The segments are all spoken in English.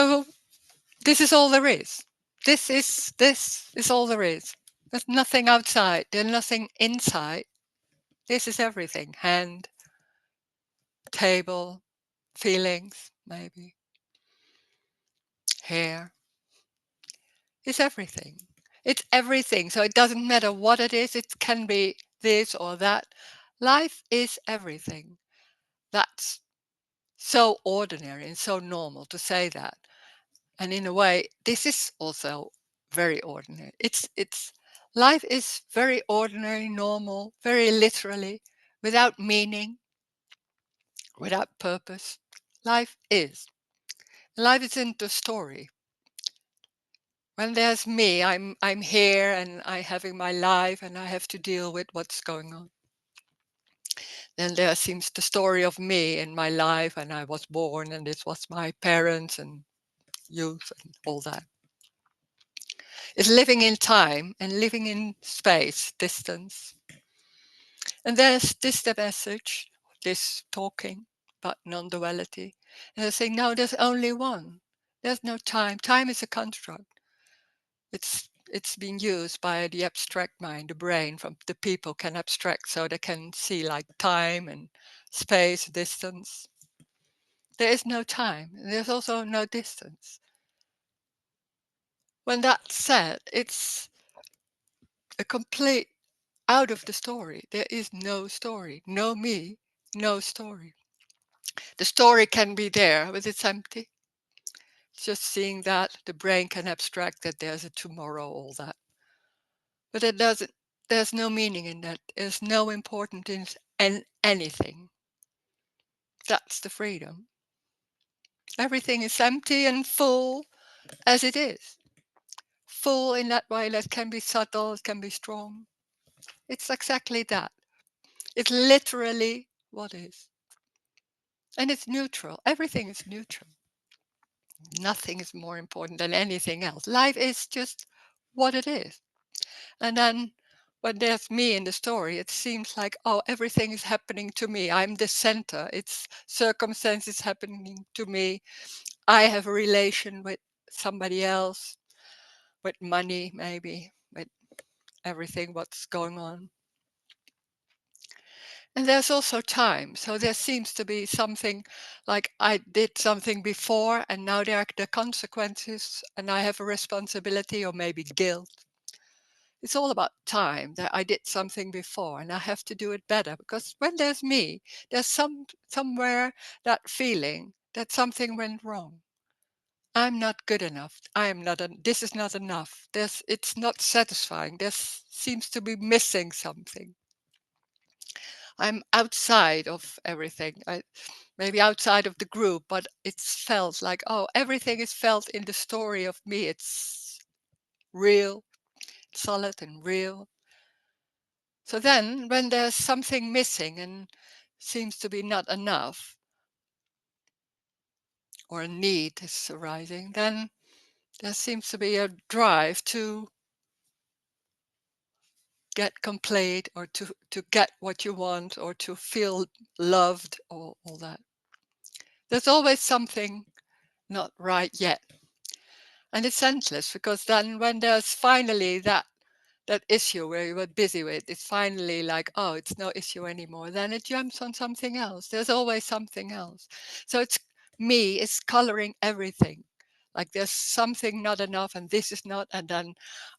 So this is all there is. This is all there is. There's nothing outside. There's nothing inside. This is everything. Hand, table, feelings, maybe. Hair. It's everything. It's everything. So it doesn't matter what it is. It can be this or that. Life is everything. That's so ordinary and so normal to say that. And in a way, this is also very ordinary. It's life is very ordinary, normal, very literally, without meaning, without purpose. Life is. Life isn't a story. When there's me, I'm here and I'm having my life and I have to deal with what's going on. Then there seems the story of me in my life, and I was born and this was my parents and youth and all that. It's living in time and living in space, distance. And there's this the message, this talking about non-duality. And they're saying, no, there's only one. There's no time. Time is a construct. It's being used by the abstract mind, the brain, from the people can abstract so they can see like time and space, distance. There is no time. There's also no distance. When that's said, it's a complete out of the story. There is no story. No me, no story. The story can be there, but it's empty. Just seeing that, the brain can abstract that there's a tomorrow, all that. But it doesn't, there's no meaning in that. There's no importance in anything. That's the freedom. Everything is empty and full as it is. Full in that way that can be subtle, it can be strong. It's exactly that. It's literally what is. And it's neutral. Everything is neutral. Nothing is more important than anything else. Life is just what it is. And then when there's me in the story, it seems like, oh, everything is happening to me. I'm the center. It's circumstances happening to me. I have a relation with somebody else, with money, maybe, with everything, what's going on. And there's also time. So there seems to be something like I did something before and now there are the consequences and I have a responsibility or maybe guilt. It's all about time that I did something before and I have to do it better because when there's me, there's somewhere that feeling that something went wrong. I'm not good enough. I am not. This is not enough. It's not satisfying. There seems to be missing something. I'm outside of everything. Maybe outside of the group, but it's felt like, oh, everything is felt in the story of me. It's real, solid and real. So then when there's something missing and seems to be not enough, or a need is arising, then there seems to be a drive to get complete or to get what you want or to feel loved or all that. There's always something not right yet. And it's endless because then when there's finally that issue where you were busy with, it's finally like, oh, it's no issue anymore. Then it jumps on something else. There's always something else. So it's me, it's coloring everything. Like there's something not enough and this is not, and then,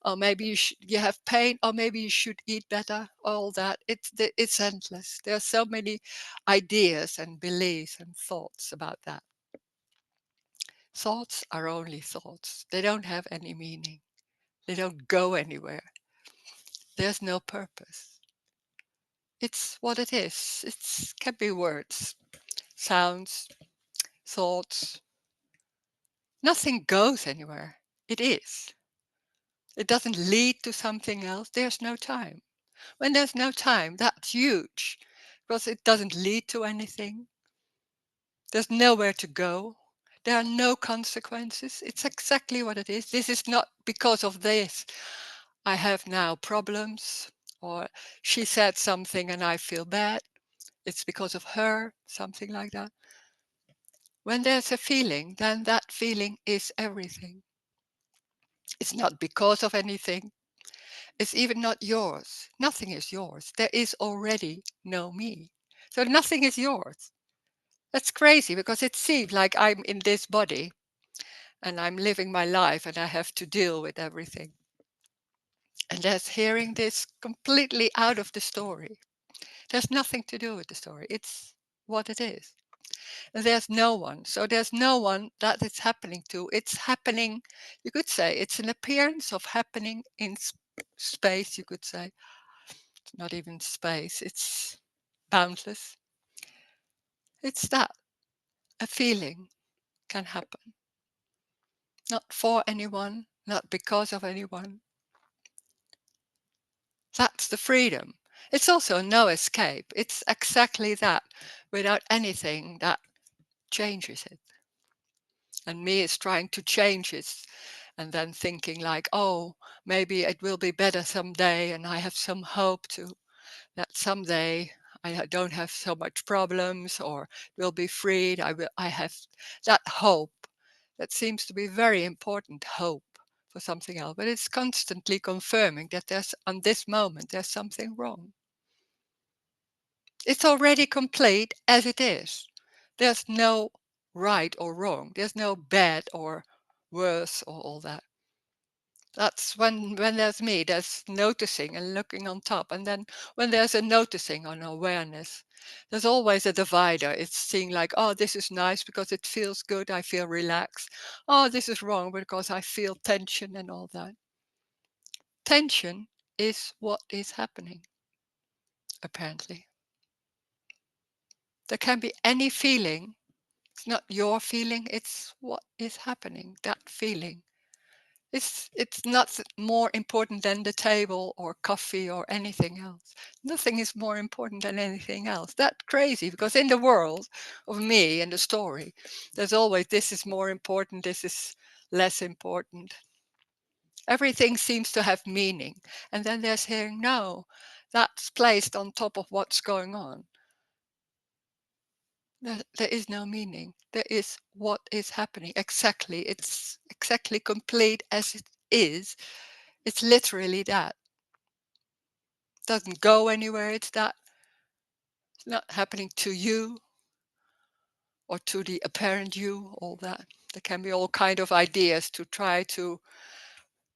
oh, maybe you have pain, or maybe you should eat better, all that. It's endless. There are so many ideas and beliefs and thoughts about that. Thoughts are only thoughts. They don't have any meaning. They don't go anywhere. There's no purpose. It's what it is. It can be words, sounds, thoughts. Nothing goes anywhere. It is. It doesn't lead to something else. There's no time. When there's no time, that's huge because it doesn't lead to anything. There's nowhere to go. There are no consequences. It's exactly what it is. This is not because of this. I have now problems, or she said something and I feel bad. It's because of her, something like that. When there's a feeling, then that feeling is everything. It's not because of anything. It's even not yours. Nothing is yours. There is already no me. So nothing is yours. That's crazy because it seems like I'm in this body and I'm living my life and I have to deal with everything. And there's hearing this completely out of the story. There's nothing to do with the story. It's what it is. And there's no one. So there's no one that it's happening to. It's happening, you could say, it's an appearance of happening in space, you could say. It's not even space, it's boundless. It's that a feeling can happen. Not for anyone, not because of anyone. That's the freedom. It's also no escape. It's exactly that without anything that changes it. And me is trying to change it and then thinking like, oh, maybe it will be better someday and I have some hope to that someday I don't have so much problems or will be freed. I have that hope. That seems to be very important hope for something else, but it's constantly confirming that there's on this moment there's something wrong. It's already complete as it is. There's no right or wrong. There's no bad or worse or all that. That's when there's me, there's noticing and looking on top. And then when there's a noticing or an awareness, there's always a divider. It's seeing like, oh, this is nice because it feels good. I feel relaxed. Oh, this is wrong because I feel tension and all that. Tension is what is happening, apparently. There can be any feeling. It's not your feeling, it's what is happening, that feeling. It's not more important than the table or coffee or anything else. Nothing is more important than anything else. That's crazy because in the world of me and the story, there's always this is more important, this is less important. Everything seems to have meaning. And then there's hearing, no, that's placed on top of what's going on. There is no meaning. There is what is happening. Exactly. It's exactly complete as it is. It's literally that. Doesn't go anywhere. It's that. It's not happening to you or to the apparent you, all that. There can be all kind of ideas to try to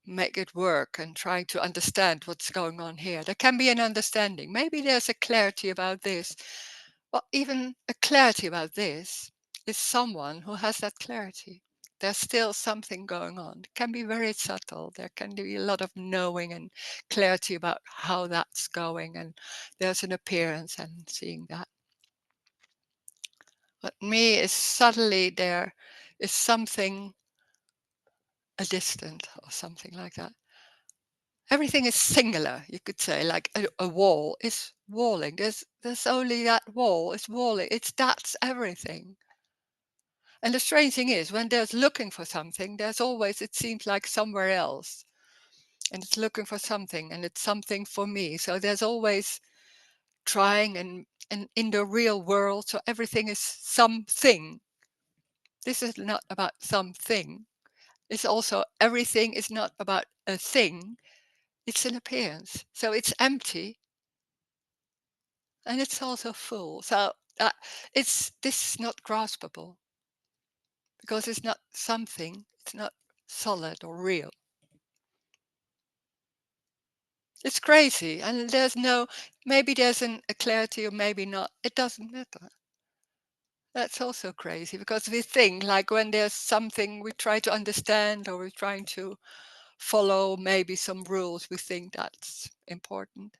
make it work and trying to understand what's going on here. There can be an understanding. Maybe there's a clarity about this. Well, even a clarity about this is someone who has that clarity. There's still something going on. It can be very subtle. There can be a lot of knowing and clarity about how that's going, and there's an appearance and seeing that. But me is suddenly there is something a distant or something like that. Everything is singular, you could say, like a wall is walling. There's only that wall is walling. That's everything. And the strange thing is, when there's looking for something, there's always, it seems like somewhere else. And it's looking for something, and it's something for me. So there's always trying and in the real world, so everything is something. This is not about something. It's also, everything is not about a thing. It's an appearance. So it's empty and it's also full. So this is not graspable because it's not something. It's not solid or real. It's crazy, and there's no. Maybe there's a clarity, or maybe not. It doesn't matter. That's also crazy because we think like when there's something we try to understand or we're trying to follow maybe some rules, we think that's important.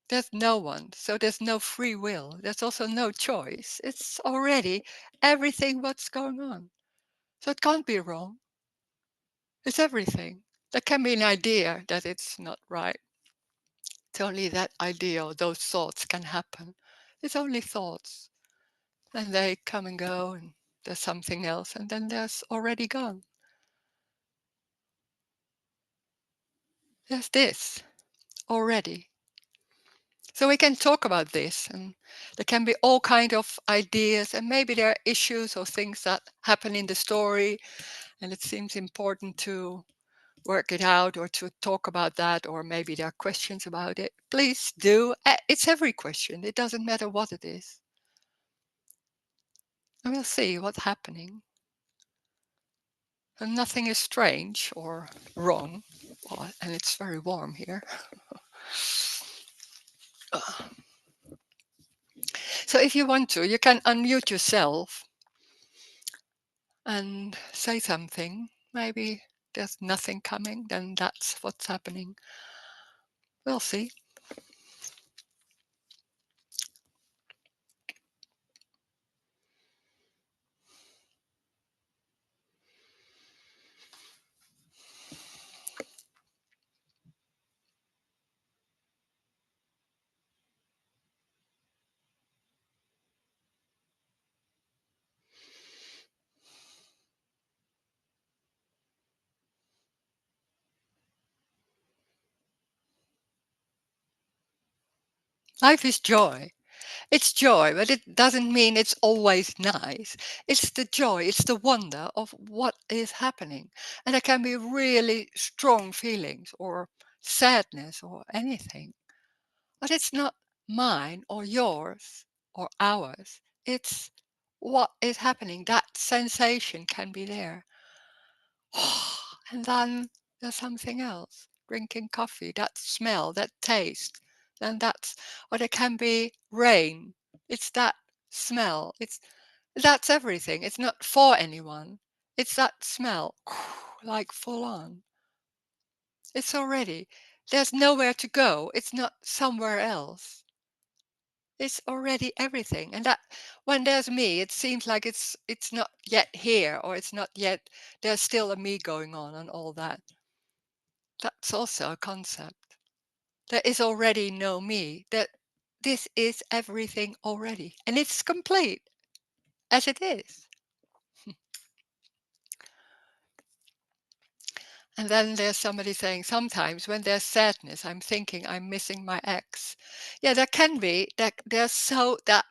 There's no one, so there's no free will. There's also no choice. It's already everything what's going on. So it can't be wrong. It's everything. There can be an idea that it's not right. It's only that idea or those thoughts can happen. It's only thoughts. And they come and go, and there's something else, and then there's already gone. There's this already. So we can talk about this, and there can be all kind of ideas, and maybe there are issues or things that happen in the story, and it seems important to work it out or to talk about that, or maybe there are questions about it. Please do. It's every question. It doesn't matter what it is. And we'll see what's happening. And nothing is strange or wrong. And it's very warm here. So if you want to, you can unmute yourself and say something. Maybe there's nothing coming, then that's what's happening. We'll see. Life is joy. It's joy, but it doesn't mean it's always nice. It's the joy, it's the wonder of what is happening. And there can be really strong feelings or sadness or anything. But it's not mine or yours or ours. It's what is happening. That sensation can be there. And then there's something else. Drinking coffee, that smell, that taste. And that's, or it can be rain. It's that smell. That's everything. It's not for anyone. It's that smell, like full on. It's already, there's nowhere to go. It's not somewhere else. It's already everything. And that when there's me, it seems like it's not yet here, or it's not yet, there's still a me going on and all that. That's also a concept. There is already no me. That this is everything already. And it's complete as it is. And then there's somebody saying, sometimes when there's sadness, I'm thinking I'm missing my ex. Yeah, there can be. That's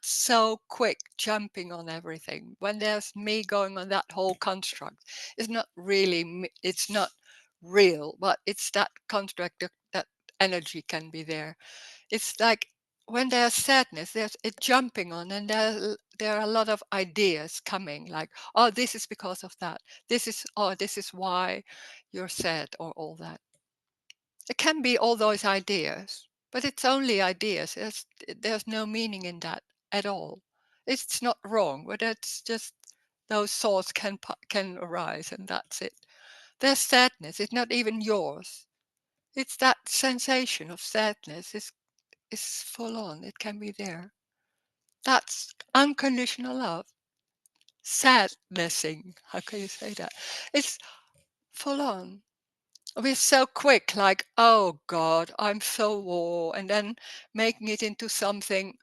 so quick jumping on everything. When there's me going on that whole construct, it's not really, it's not real, but it's that construct, that energy can be there. It's like when there's sadness, there's it jumping on, and there are a lot of ideas coming, like, oh, this is because of that. This is why you're sad, or all that. It can be all those ideas, but it's only ideas. There's no meaning in that at all. It's not wrong, but it's just those thoughts can arise, and that's it. There's sadness. It's not even yours. It's that sensation of sadness is full on. It can be there. That's unconditional love. Sadnessing. How can you say that? It's full on. We're so quick, like, oh God, I'm so war, and then making it into something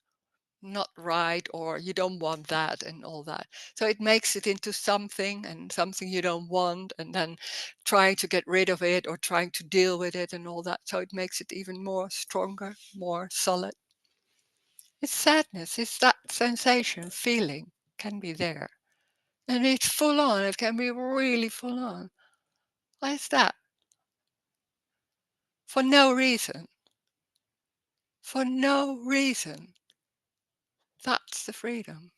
not right, or you don't want that, and all that. So it makes it into something, and something you don't want, and then trying to get rid of it or trying to deal with it and all that. So it makes it even more stronger, more solid. It's sadness. It's that sensation, feeling can be there. And it's full on. It can be really full on. Why is that? For no reason. For no reason. That's the freedom.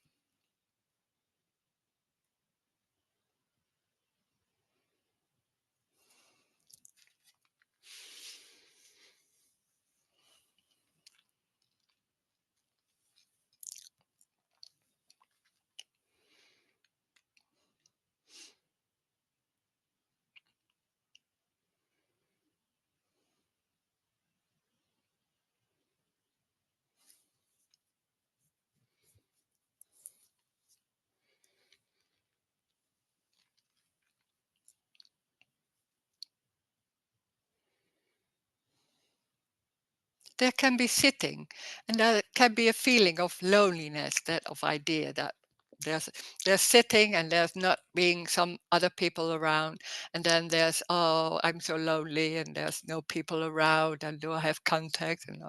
There can be sitting, and there can be a feeling of loneliness, that of idea that There's sitting, and there's not being some other people around, and then there's, oh, I'm so lonely, and there's no people around, and do I have contact, and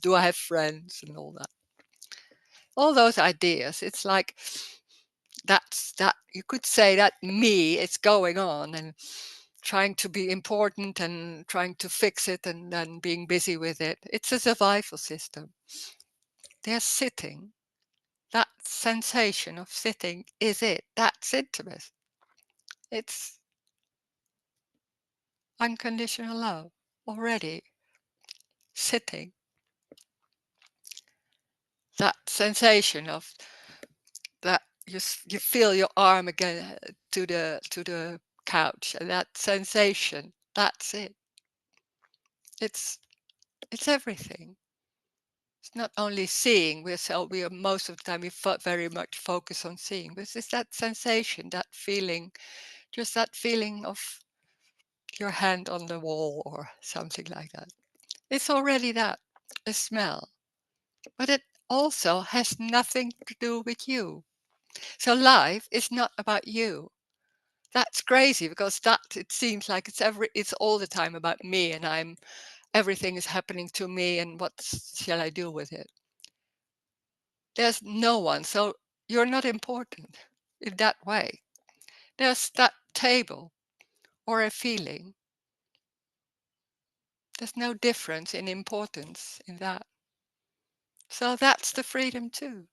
do I have friends, and all that. All those ideas. It's like that. You could say that me is going on and trying to be important and trying to fix it, and then being busy with it. It's a survival system. They're sitting. That sensation of sitting is it. That's intimate. It's unconditional love already. Sitting. That sensation of that you feel your arm again to the couch, and that sensation. That's it. It's it's everything. It's not only seeing. We are most of the time very much focus on seeing, but it's that sensation, that feeling, just that feeling of your hand on the wall or something like that. It's already that, a smell. But it also has nothing to do with you. So life is not about you. That's crazy, because that it seems like it's all the time about me, and everything is happening to me, and what shall I do with it? There's no one, so you're not important in that way. There's that table or a feeling. There's no difference in importance in that. So that's the freedom too.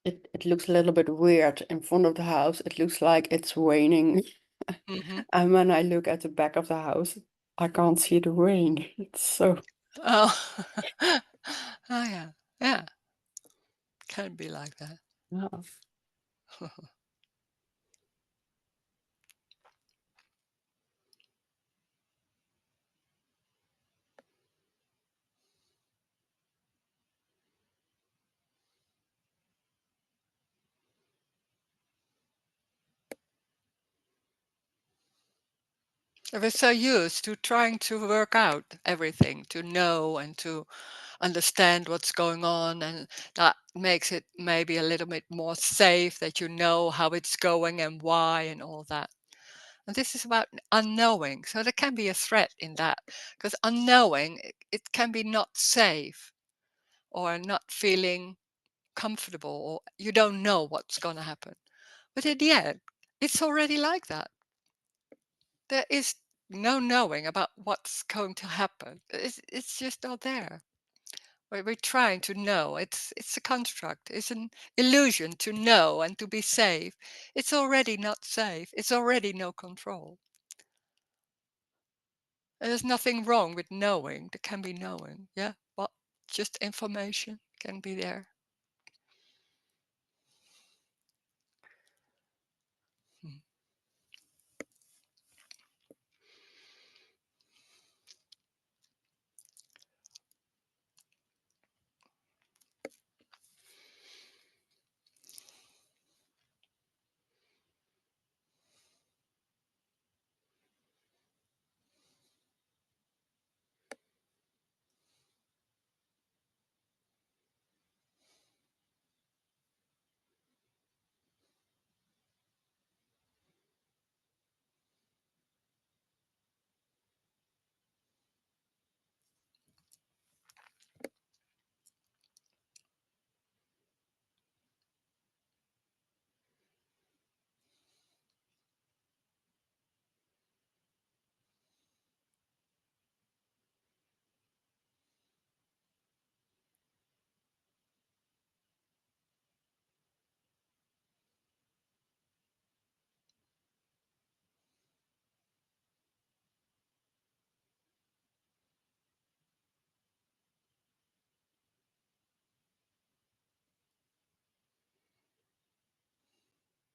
It looks a little bit weird in front of the house. It looks like it's raining. Hmm. And when I look at the back of the house, I can't see the rain. It's so, Oh, oh yeah, yeah, can be like that. yeah. We're so used to trying to work out everything, to know and to understand what's going on, and that makes it maybe a little bit more safe, that you know how it's going and why and all that. And this is about unknowing. So there can be a threat in that, because unknowing, it can be not safe or not feeling comfortable, or you don't know what's going to happen. But in the end, it's already like that. There is no knowing about what's going to happen. It's just not there. We're trying to know. It's a construct. It's an illusion to know and to be safe. It's already not safe. It's already no control. There's nothing wrong with knowing. There can be knowing. Yeah, but just information can be there. Hmm.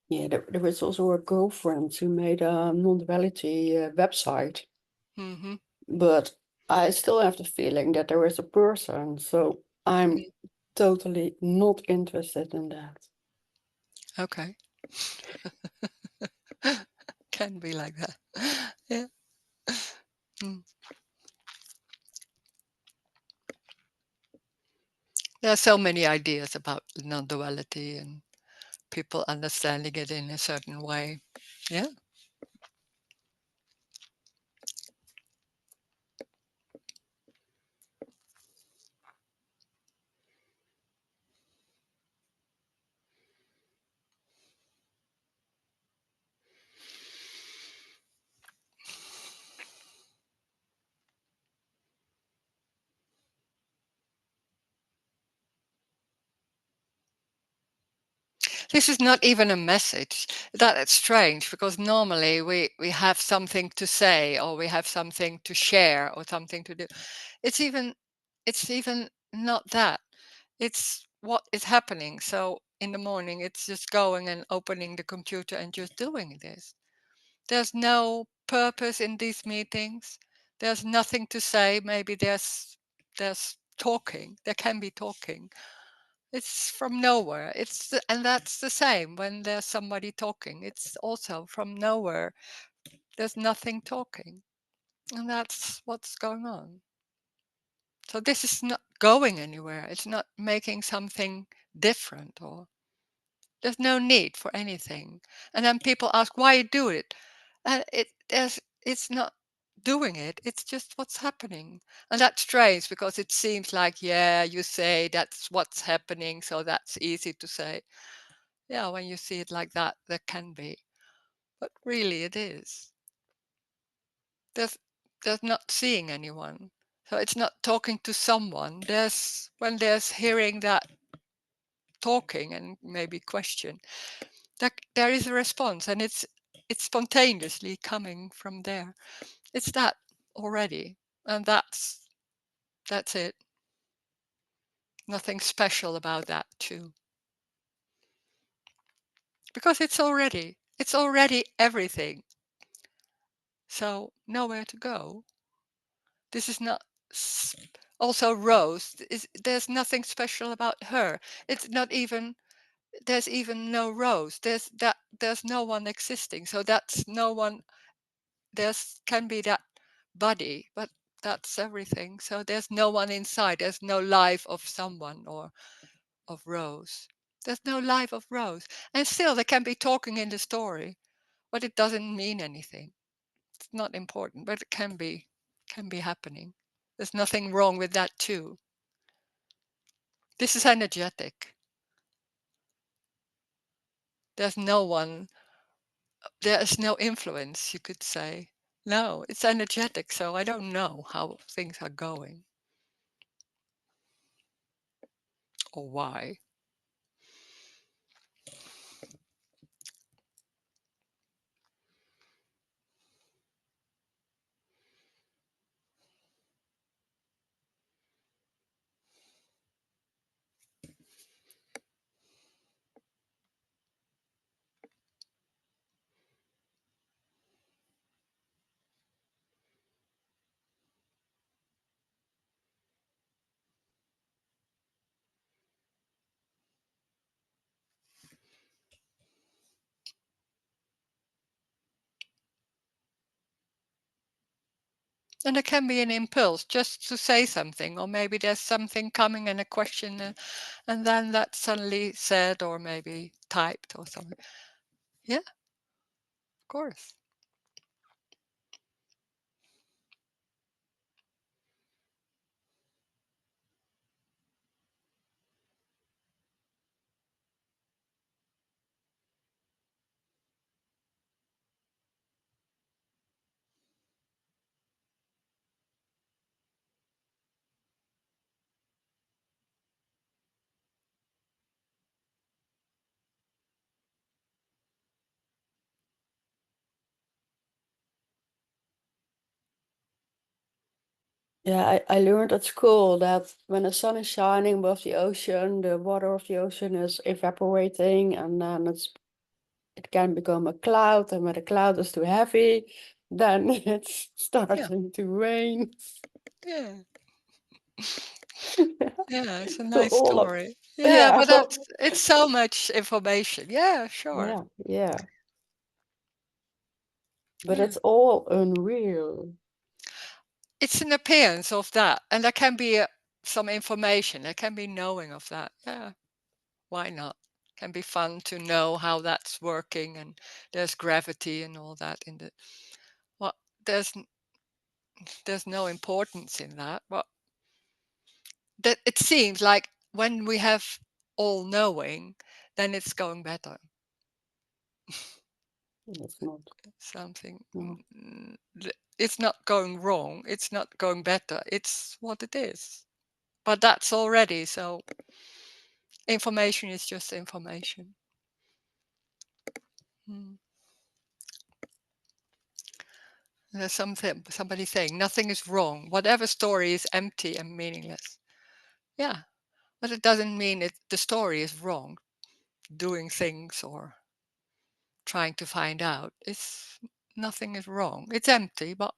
Yeah, there was also a girlfriend who made a non-duality website. Mm-hmm. but I still have the feeling that there is a person, so I'm totally not interested in that. Okay. Can be like that. Yeah. Mm. There are so many ideas about non-duality and people understanding it in a certain way. Yeah. This is not even a message. That's strange because normally we have something to say or we have something to share or something to do. It's even it's even not that. It's what is happening. So in the morning it's just going and opening the computer and just doing this. There's no purpose in these meetings. There's nothing to say. Maybe there's talking. There can be talking. It's from nowhere. And that's the same when there's somebody talking. It's also from nowhere. There's nothing talking. And that's what's going on. So this is not going anywhere. It's not making something different or there's no need for anything. And then people ask why you do it. And it's not doing it. It's just what's happening. And that's strange because it seems like, yeah, you say that's what's happening, so that's easy to say. Yeah, when you see it like that, there can be. But really it is. There's there's not seeing anyone. So it's not talking to someone. There's when there's hearing that talking and maybe question, there is a response and it's spontaneously coming from there. It's that already. And that's it. Nothing special about that too. Because it's already everything. So nowhere to go. This is not also Rose. There's nothing special about her. It's not even there's even no Rose. There's no one existing. So that's no one. There's can be that body, but that's everything. So there's no one inside. There's no life of someone or of Rose. There's no life of Rose. And still they can be talking in the story, but it doesn't mean anything. It's not important, but it can be happening. There's nothing wrong with that too. This is energetic. There's no one, there is no influence, you could say. No, it's energetic, so I don't know how things are going or why. And there can be an impulse just to say something, or maybe there's something coming and a question, and then that's suddenly said or maybe typed or something. Yeah, of course. Yeah, I learned at school that when the sun is shining above the ocean, the water of the ocean is evaporating, and then it can become a cloud, and when the cloud is too heavy, then it's Yeah. starting to rain. Yeah. Yeah, it's a So nice all of story. Yeah, yeah, but it's so much information. Yeah, sure. yeah, yeah. But Yeah. it's all unreal. It's an appearance of that, and there can be some information. There can be knowing of that. Yeah, why not? Can be fun to know how that's working, and there's gravity and all that in the. Well, there's no importance in that. But that it seems like when we have all knowing, then it's going better. It's not. Something. No. It's not going wrong. It's not going better. It's what it is. But that's already so. Information is just information. Mm. There's somebody saying nothing is wrong. Whatever story is empty and meaningless. Yeah, but it doesn't mean the story is wrong. Doing things or trying to find out. It's nothing is wrong. It's empty, but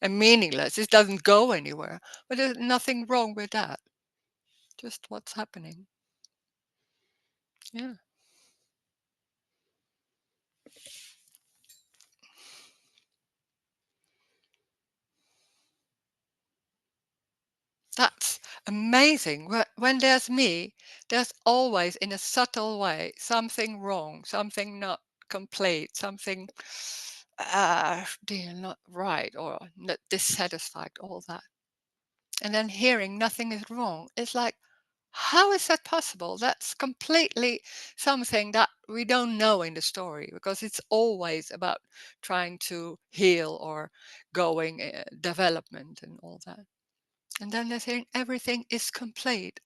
and meaningless. It doesn't go anywhere. But there's nothing wrong with that. Just what's happening. Yeah. That's amazing. When there's me, there's always, in a subtle way, something wrong, something not complete, something not right or not dissatisfied, all that. And then hearing nothing is wrong, it's like, how is that possible? That's completely something that we don't know in the story because it's always about trying to heal or going development and all that. And then they're saying everything is complete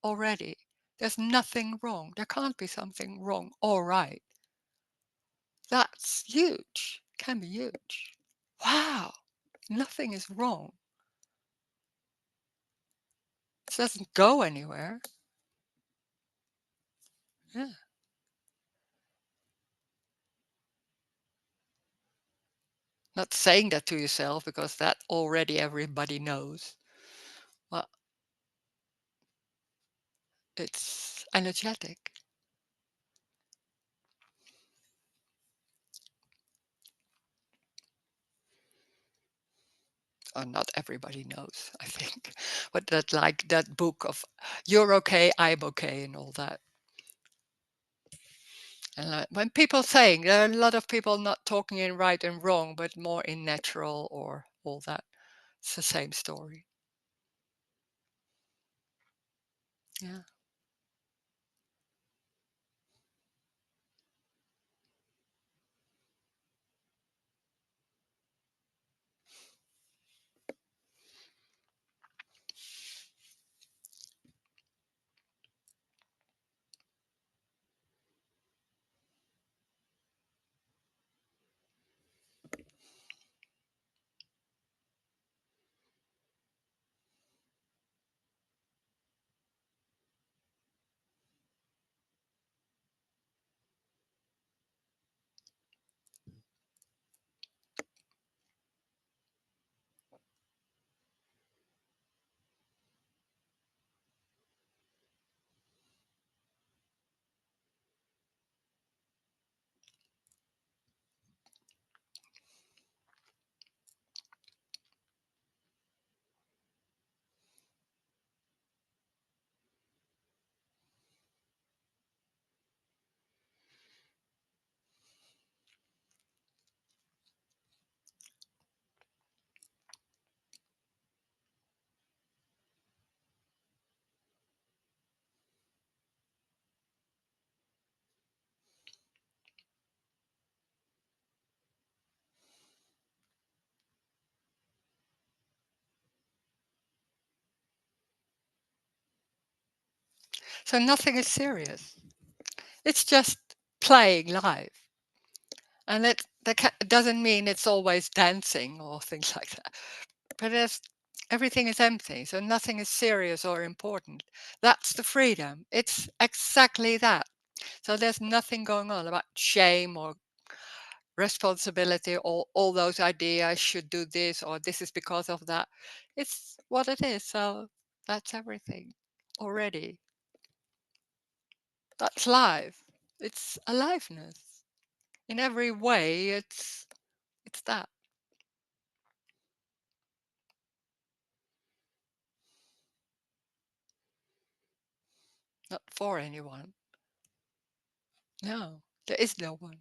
already. There's nothing wrong. There can't be something wrong or right. That's huge. Can be huge. Wow. Nothing is wrong. It doesn't go anywhere. Yeah. Not saying that to yourself because that already everybody knows. Well, it's energetic. Or not everybody knows, I think. But that like that book of you're okay, I'm okay and all that. And when people saying there are a lot of people not talking in right and wrong, but more in natural or all that. It's the same story. Yeah. So nothing is serious. It's just playing live. And it doesn't mean it's always dancing or things like that. But everything is empty, so nothing is serious or important. That's the freedom. It's exactly that. So there's nothing going on about shame or responsibility or all those ideas, I should do this or this is because of that. It's what it is. So that's everything already. That's life. It's aliveness. In every way, it's that. Not for anyone. No, there is no one.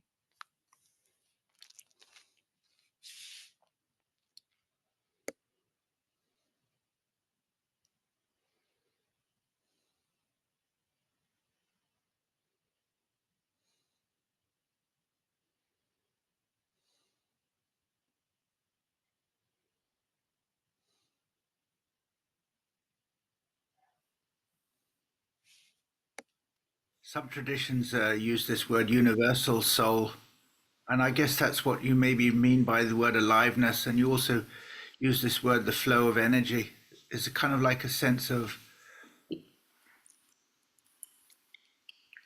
Some traditions use this word universal soul, and I guess that's what you maybe mean by the word aliveness. And you also use this word, the flow of energy. It's kind of like a sense of,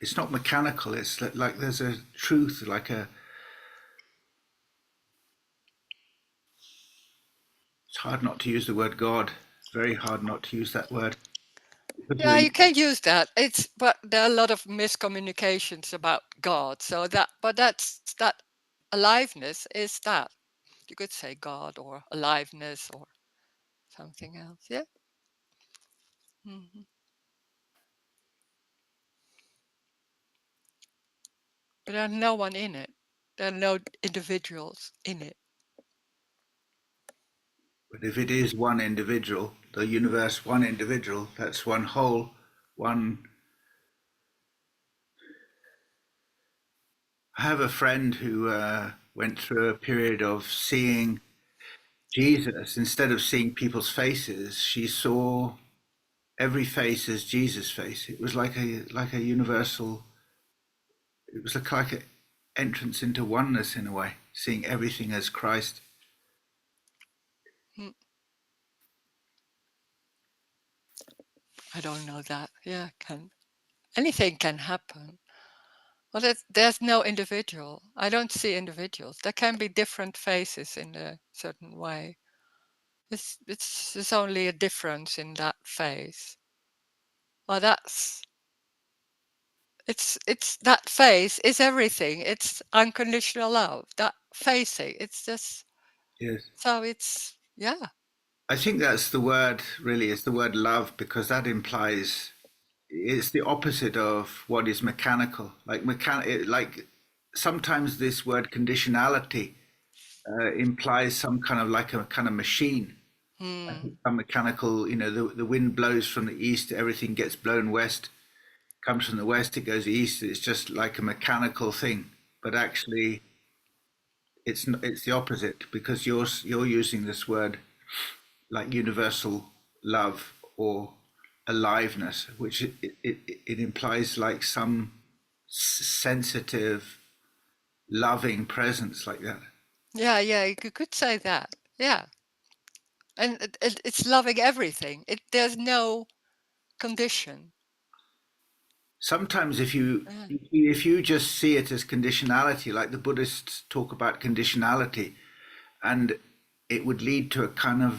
it's not mechanical, it's like there's a truth, like a, it's hard not to use the word God, very hard not to use that word. Yeah, you can use that. It's but there are a lot of miscommunications about God. So that, but that's that aliveness is that. You could say God or aliveness or something else. Yeah. hmm But there's no one in it. There are no individuals in it. But if it is one individual, the universe, one individual, that's one whole, one. I have a friend who went through a period of seeing Jesus. Instead of seeing people's faces, she saw every face as Jesus' face. It was like a universal. It was like an entrance into oneness in a way, seeing everything as Christ. Mm, I don't know that. Yeah, can anything can happen. Well, there's no individual. I don't see individuals. There can be different faces in a certain way. It's only a difference in that face. Well, it's that face is everything. It's unconditional love. That facing. It's just Yes, so it's yeah. I think that's the word. Really, it's the word love because that implies it's the opposite of what is mechanical. Like sometimes this word conditionality implies some kind of like a kind of machine, Hmm. some mechanical. The wind blows from the east, everything gets blown west. Comes from the west, it goes east. It's just like a mechanical thing, but actually, it's the opposite because you're using this word like universal love or aliveness, which it implies like some sensitive, loving presence like that. Yeah, yeah. You could say that. Yeah, and it's loving everything. There's no condition. Sometimes if you Yeah. if you just see it as conditionality, like the Buddhists talk about conditionality, and it would lead to a kind of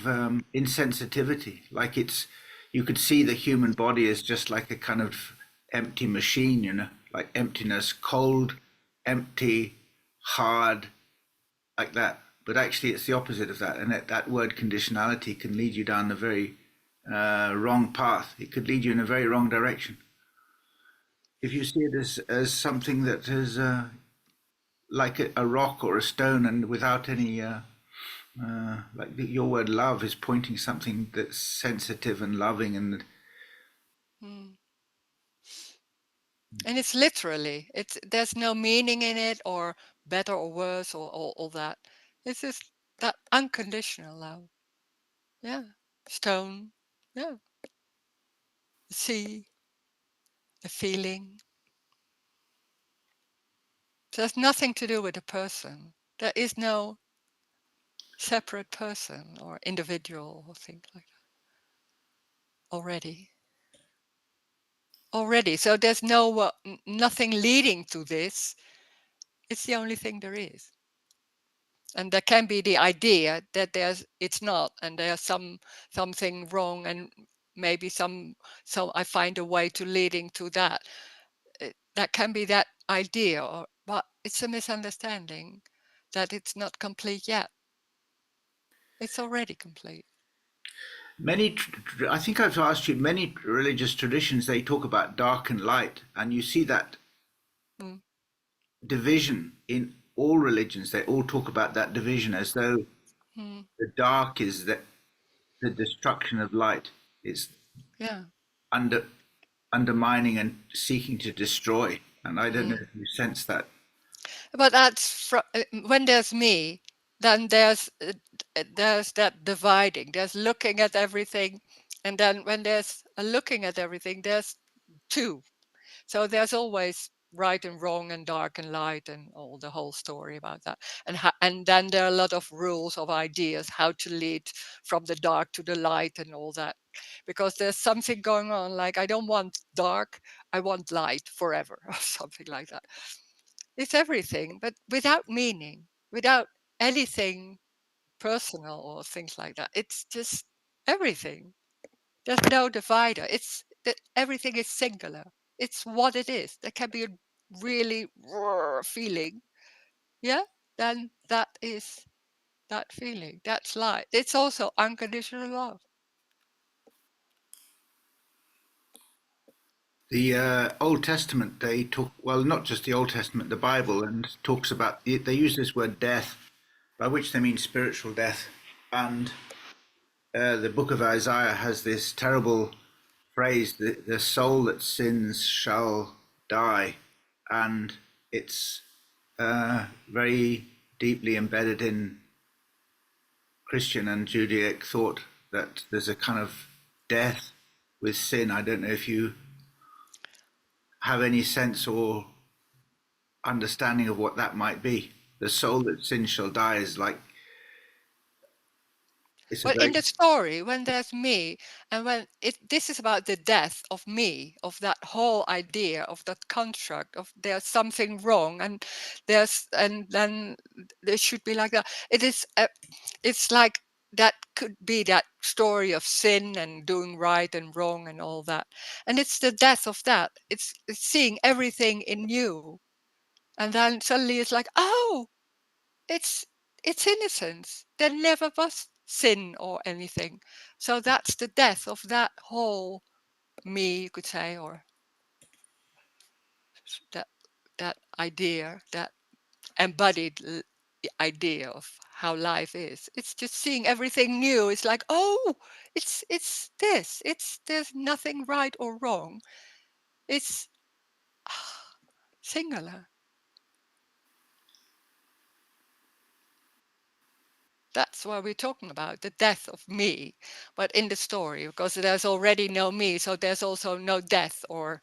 insensitivity. Like you could see the human body as just like a kind of empty machine, like emptiness, cold, empty, hard, like that. But actually, it's the opposite of that. And that word conditionality can lead you down a very wrong path. It could lead you in a very wrong direction. If you see it as something that is like a rock or a stone and without any your word love is pointing something that's sensitive and loving and Mm. And it's literally, there's no meaning in it or better or worse or all that. It's just that unconditional love. Yeah. Stone. Yeah. The sea, the feeling. So it has nothing to do with a person. There is no separate person or individual or things like that already. Already. So there's nothing leading to this. It's the only thing there is. And there can be the idea that it's not, and there's something wrong, and maybe so I find a way to leading to that. That can be that idea, but it's a misunderstanding that it's not complete yet. It's already complete. I think I've asked you, many religious traditions, they talk about dark and light, and you see that Mm. division in all religions. They all talk about that division as though the dark is the destruction of light. It's Yeah. under undermining and seeking to destroy. And I don't know if you sense that. But that's when there's me, then there's that dividing. There's looking at everything, and then when there's a looking at everything, there's two. So there's always right and wrong and dark and light and all the whole story about that. And then there are a lot of rules of ideas how to lead from the dark to the light and all that, because there's something going on. Like, I don't want dark, I want light forever, or something like that. It's everything, but without meaning, without anything personal or things like that. It's just everything. There's no divider. It's that everything is singular. It's what it is. There can be a really raw feeling, yeah. Then that is that feeling. That's light. It's also unconditional love. The Old Testament, they talk, well, not just the Old Testament, the Bible, and talks about, they use this word death, by which they mean spiritual death. And the book of Isaiah has this terrible phrase, the soul that sins shall die. And it's very deeply embedded in Christian and Judaic thought that there's a kind of death with sin. I don't know if you have any sense or understanding of what that might be. The soul that sins shall die is like, it's a Well, in very, the story, when there's me, and when this is about the death of me, of that whole idea, of that construct, of there's something wrong, and then there should be like that. It's like that could be that story of sin and doing right and wrong and all that, and it's the death of that. It's seeing everything in you, and then suddenly it's like, oh, it's it's innocence. There never was sin or anything. So that's the death of that whole me, you could say, or that that idea, that embodied idea of how life is. It's just seeing everything new. It's like, oh, it's this. It's there's nothing right or wrong. It's singular. That's what we're talking about, the death of me. But in the story, because there's already no me, so there's also no death or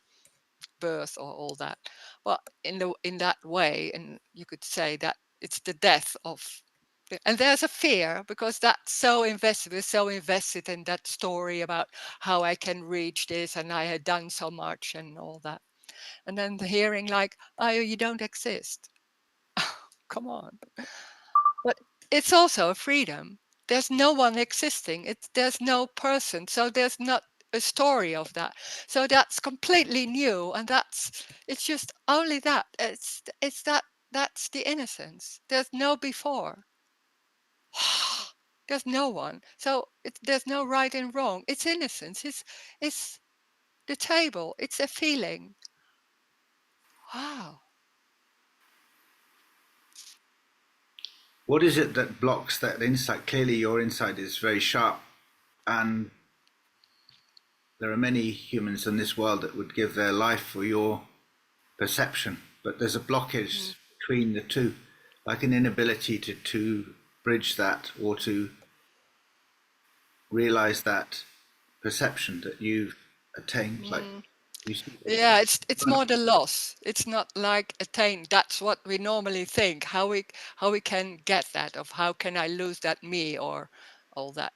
birth or all that. Well, in that way, and you could say that it's the death of, and there's a fear because that's so invested. We're so invested in that story about how I can reach this, and I had done so much and all that. And then the hearing like, oh, you don't exist. Come on. But it's also a freedom. There's no one existing. There's no person. So there's not a story of that. So that's completely new. And it's just only that. It's that's the innocence. There's no before. There's no one. So there's no right and wrong. It's innocence. It's the table. It's a feeling. Wow. what is it that blocks that insight? Clearly, your insight is very sharp, and there are many humans in this world that would give their life for your perception, but there's a blockage between the two, like an inability to bridge that or to realize that perception that you've attained. Like you see, Yeah, it's more the loss. It's not like attain. That's what we normally think. How we can get that of how can I lose that me or all that.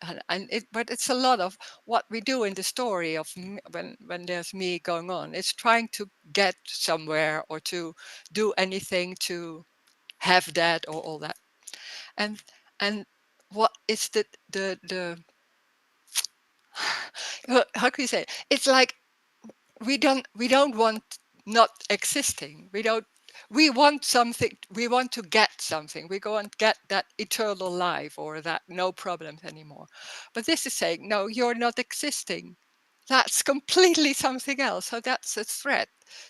But it's a lot of what we do in the story of when there's me going on. It's trying to get somewhere or to do anything to have that or all that. And what is the how can you say it? It's like we don't want not existing. We want something. We want to get something. We go and get that eternal life or that no problems anymore. But this is saying, no, you're not existing. That's completely something else. So that's a threat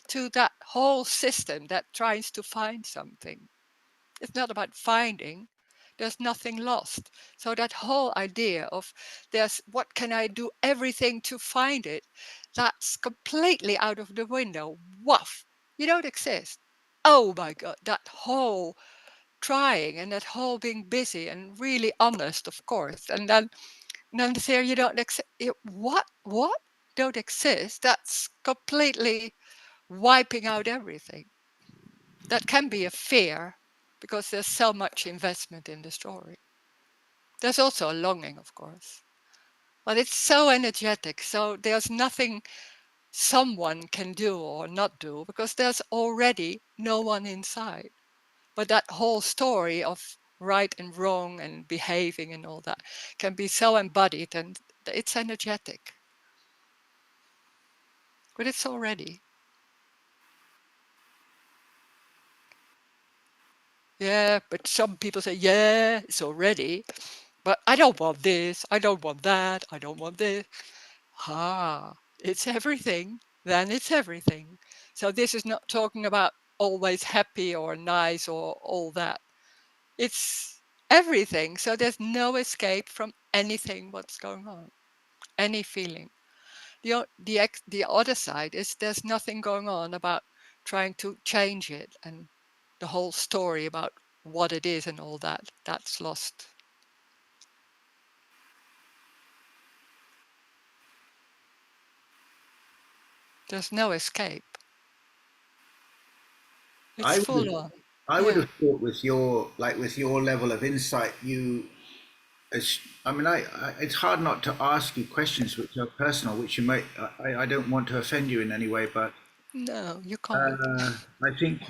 to that whole system that tries to find something. It's not about finding. There's nothing lost. So that whole idea of there's what can I do everything to find it, that's completely out of the window. Woof. You don't exist. Oh my God, that whole trying and that whole being busy and really honest, of course. And then there you don't exist. What? Don't exist. That's completely wiping out everything. That can be a fear because there's so much investment in the story. There's also a longing, of course, but it's so energetic. So there's nothing someone can do or not do because there's already no one inside. But that whole story of right and wrong and behaving and all that can be so embodied and it's energetic. But it's already. Yeah, but some people say, yeah, it's already. But I don't want this, I don't want that, I don't want this. Ah, it's everything. Then it's everything. So this is not talking about always happy or nice or all that. It's everything. So there's no escape from anything what's going on, any feeling. The other side is there's nothing going on about trying to change it and the whole story about what it is and all that. That's lost. There's no escape. It's I would full on. I would Yeah. have thought with your level of insight, I mean, it's hard not to ask you questions which are personal, which you might. I don't want to offend you in any way, but No, you can't. I think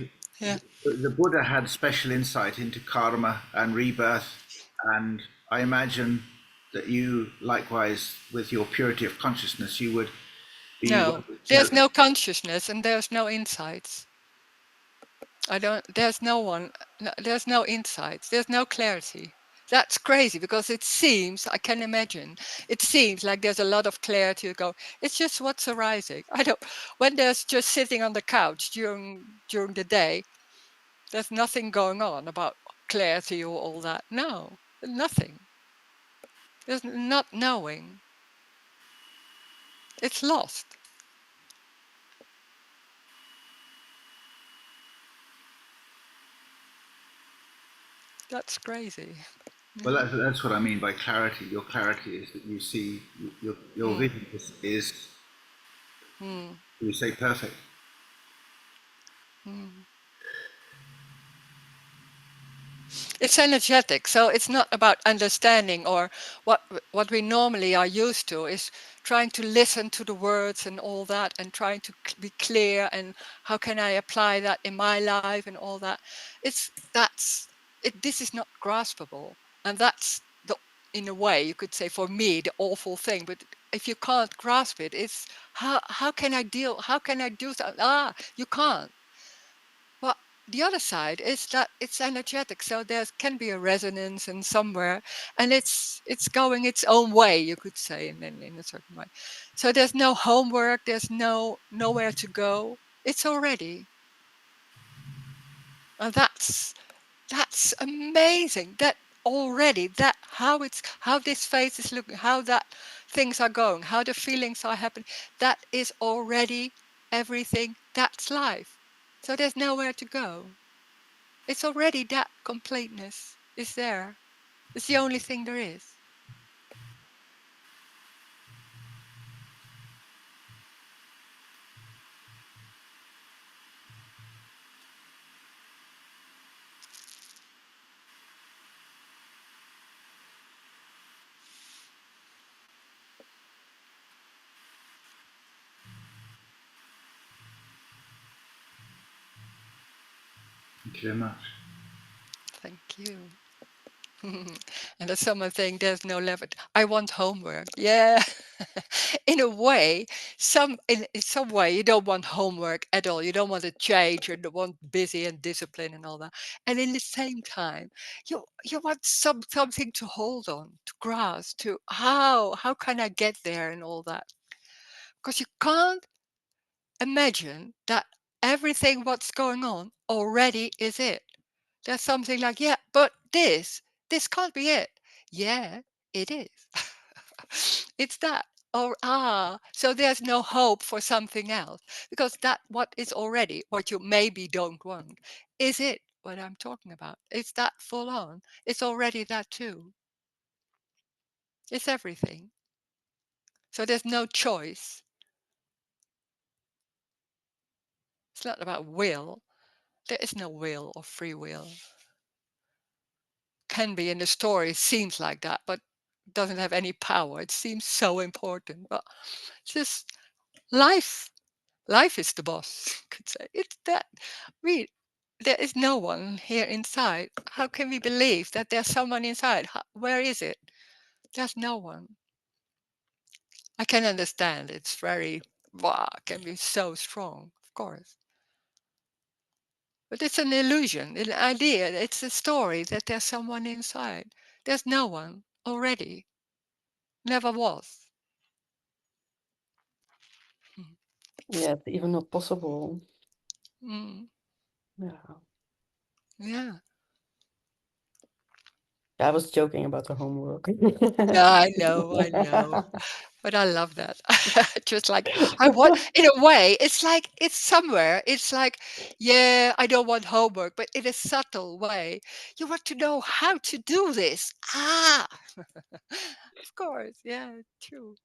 Yeah. the Buddha had special insight into karma and rebirth, and I imagine that you, likewise, with your purity of consciousness, you would be No, well there's to. no consciousness and there's no insights. There's no one, there's no insights, there's no clarity. That's crazy because it seems, I can imagine, it seems like there's a lot of clarity to go. It's just what's arising. When there's just sitting on the couch during the day, there's nothing going on about clarity or all that. No, nothing. There's not knowing. It's lost. That's crazy. Well, Yeah. that's what I mean by clarity. Your clarity is that you see your Mm, vision is mm, we say perfect. mm. It's energetic, so it's not about understanding or what we normally are used to is trying to listen to the words and all that and trying to be clear and how can I apply that in my life and all that. This is not graspable, and that's the in a way you could say for me the awful thing. But if you can't grasp it, it's how can I deal? How can I do that? You can't. Well, the other side is that it's energetic, so there can be a resonance and somewhere, and it's going its own way, you could say, in a certain way. So there's no homework, there's nowhere to go. It's already, and that's amazing. That already that how this face is looking, how that things are going, how the feelings are happening. That is already everything. That's life. So there's nowhere to go. It's already that completeness is there. It's the only thing there is. Thank you very much. Thank you. And there's someone saying there's no level. I want homework. Yeah. In a way, in some way, you don't want homework at all. You don't want to change. You don't want busy and discipline and all that. And in the same time, you want something to hold on, to grasp, to how can I get there and all that. Because you can't imagine that everything what's going on already is it. There's something like, yeah, but this can't be it. Yeah, it is. It's that. Or so there's no hope for something else because that what is already what you maybe don't want is it what I'm talking about. It's that full on. It's already that too. It's everything. So there's no choice. It's not about will. There is no will or free will. Can be in the story, seems like that, but doesn't have any power. It seems so important. But it's just life. Life is the boss, you could say. It's that. We, there is no one here inside. How can we believe that there's someone inside? Where is it? There's no one. I can understand. It's very, wow, can be so strong, of course. But it's an illusion, an idea. It's a story that there's someone inside. There's no one already. Never was. Yeah, it's even not possible. Mm, Yeah. yeah. I was joking about the homework. Yeah, I know, I know. But I love that. Just like I want, in a way, it's like it's somewhere. It's like, yeah, I don't want homework, but in a subtle way, you want to know how to do this. Of course, yeah, true.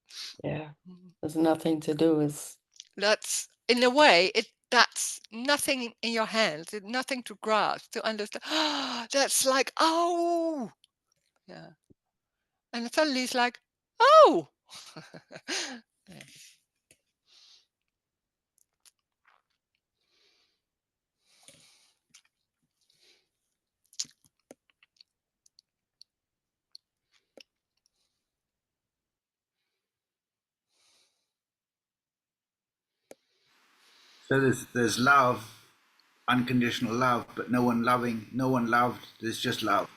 Yeah, Mm. there's nothing to do. Is That's in a way, that's nothing in your hands. It's nothing to grasp, to understand. That's like, oh, yeah. And suddenly it's like, oh. Yeah. So there's love, unconditional love, but no one loving, no one loved. There's just love.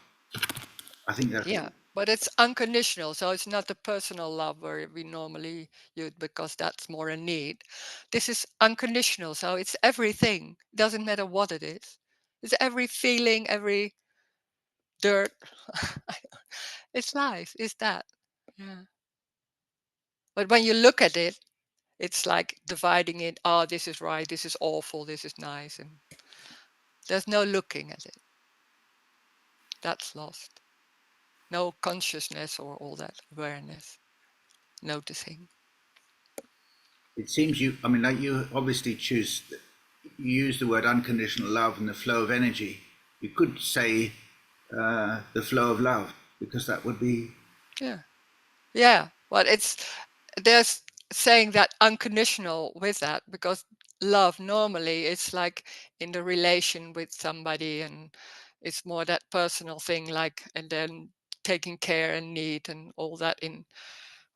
I think that's Yeah, but it's unconditional, so it's not the personal love where we normally use because that's more a need. This is unconditional, so it's everything. Doesn't matter what it is. It's every feeling, every dirt. It's life. It's that. Yeah. But when you look at it, it's like dividing it. Oh, this is right. This is awful. This is nice, and there's no looking at it. That's lost. No consciousness or all that awareness, noticing. it seems you, I mean, like you obviously you use the word unconditional love and the flow of energy. You could say the flow of love because that would be. Yeah. Yeah, but there's saying that unconditional with that because love normally it's like in the relation with somebody and it's more that personal thing like and then taking care and need and all that in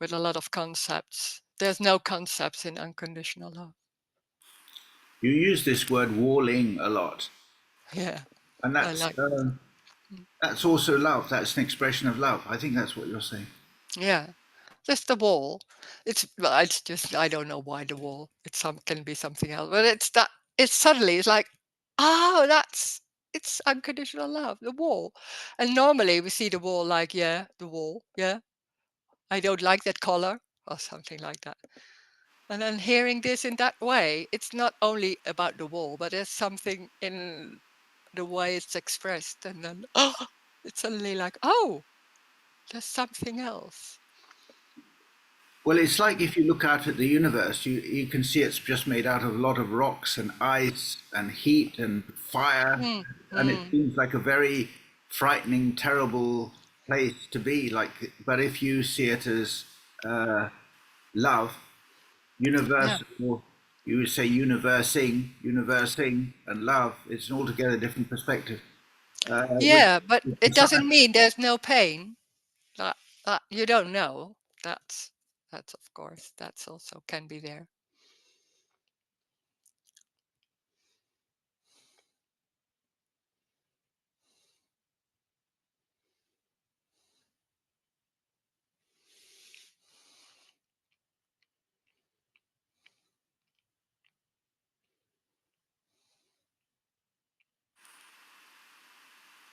with a lot of concepts. There's no concepts in unconditional love. You use this word walling a lot, Yeah, and I like that's also love. That's an expression of love. I think that's what you're saying. yeah. Just the wall. Well, it's just I don't know why the wall. It's some can be something else, but it's that it's suddenly it's like, oh, it's unconditional love, the wall. And normally we see the wall like, yeah, the wall, yeah, I don't like that color or something like that. And then hearing this in that way, it's not only about the wall, but there's something in the way it's expressed, and then oh, it's suddenly like, oh, there's something else. Well, it's like if you look out at the universe, you can see it's just made out of a lot of rocks and ice and heat and fire, Mm, and it mm, seems like a very frightening, terrible place to be. Like, but if you see it as love, yeah. universal, you would say universing, and love. It's an altogether different perspective. Which Yeah, but it doesn't mean there's no pain. That, that you don't know. That's of course, that's also can be there.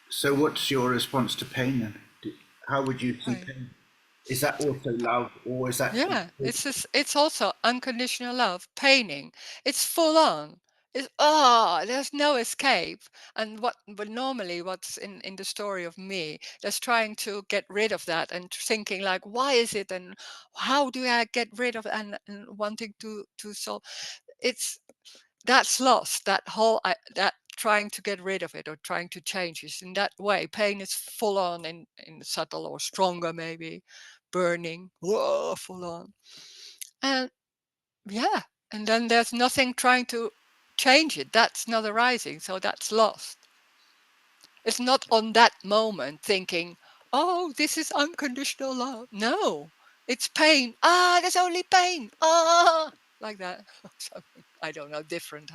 So, what's your response to pain then? How would you see Right. pain? Is that also love, or is that? Yeah, it's also unconditional love, paining. It's full on. It's there's no escape. And but normally what's in the story of me, that's trying to get rid of that and thinking like, why is it and how do I get rid of and wanting to solve it's that's lost. That whole that trying to get rid of it or trying to change is in that way. Pain is full on in subtle or stronger maybe, burning, whoa, full on. And yeah, and then there's nothing trying to change it. That's not arising, so that's lost. It's not on that moment thinking, oh, this is unconditional love. No, it's pain. There's only pain. Like that. Something, I don't know, different.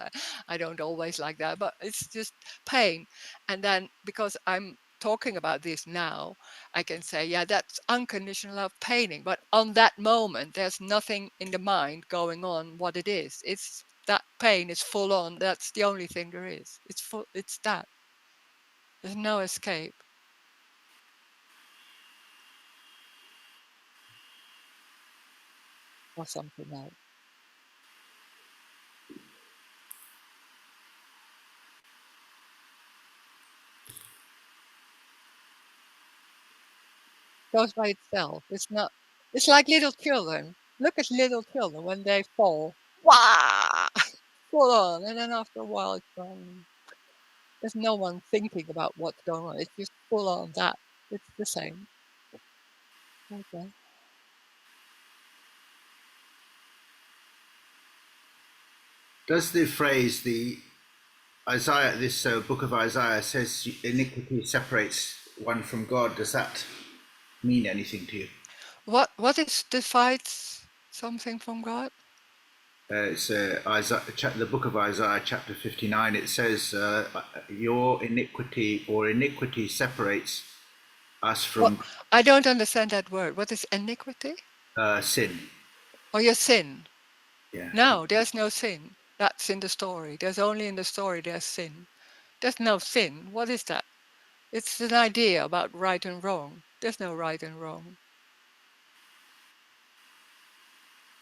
I don't always like that, but it's just pain. And then because I'm talking about this now, I can say, yeah, that's unconditional love paining. But on that moment, there's nothing in the mind going on what it is. It's that pain is full on. That's the only thing there is. It's full. It's that. There's no escape. Or something else. Goes by itself. It's not. It's like little children. Look at little children when they fall. Wah! Full on, and then after a while it's gone. There's no one thinking about what's going on. It's just full on that. It's the same. Okay. Does the phrase the Isaiah, this book of Isaiah says iniquity separates one from God? Does that mean anything to you? What is divides something from God? It's Isaiah, the book of Isaiah, chapter 59. It says, "Your iniquity or iniquity separates us What from I don't understand that word. What is iniquity? sin." Or your sin? Yeah, No, there's no sin. That's in the story. There's only in the story there's sin. There's no sin. What is that? It's an idea about right and wrong. There's no right and wrong.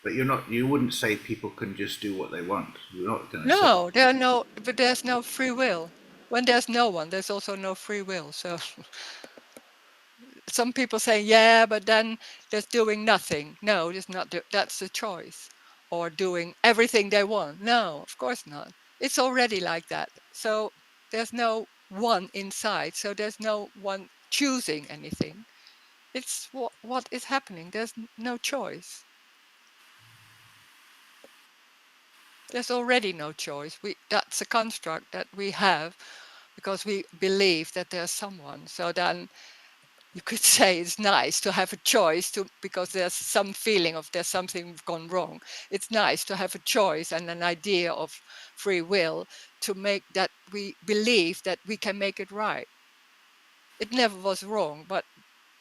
but you're not. You wouldn't say people can just do what they want. You're not going to say. No, but there's no free will. When there's no one, there's also no free will. So some people say, yeah, but then there's doing nothing. No, it's not. That's the choice. Or doing everything they want. No, of course not. It's already like that. So there's no one inside. So there's no one choosing anything. It's what is happening. There's no choice. There's already no choice. That's a construct that we have because we believe that there's someone. So then you could say it's nice to have a choice because there's some feeling of there's something gone wrong. It's nice to have a choice and an idea of free will to make that we believe that we can make it right. It never was wrong, but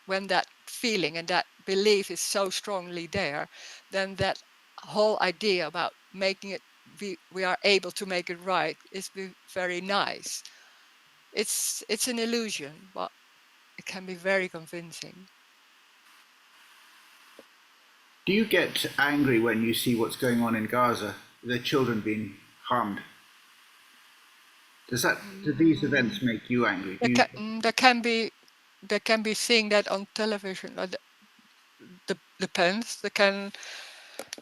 when that feeling and that belief is so strongly there, then that whole idea about making it we are able to make it right is very nice. It's an illusion, but it can be very convincing. Do you get angry when you see what's going on in Gaza? The children being harmed. Do these events make you angry? Do you? There can be seeing that on television. Depends. There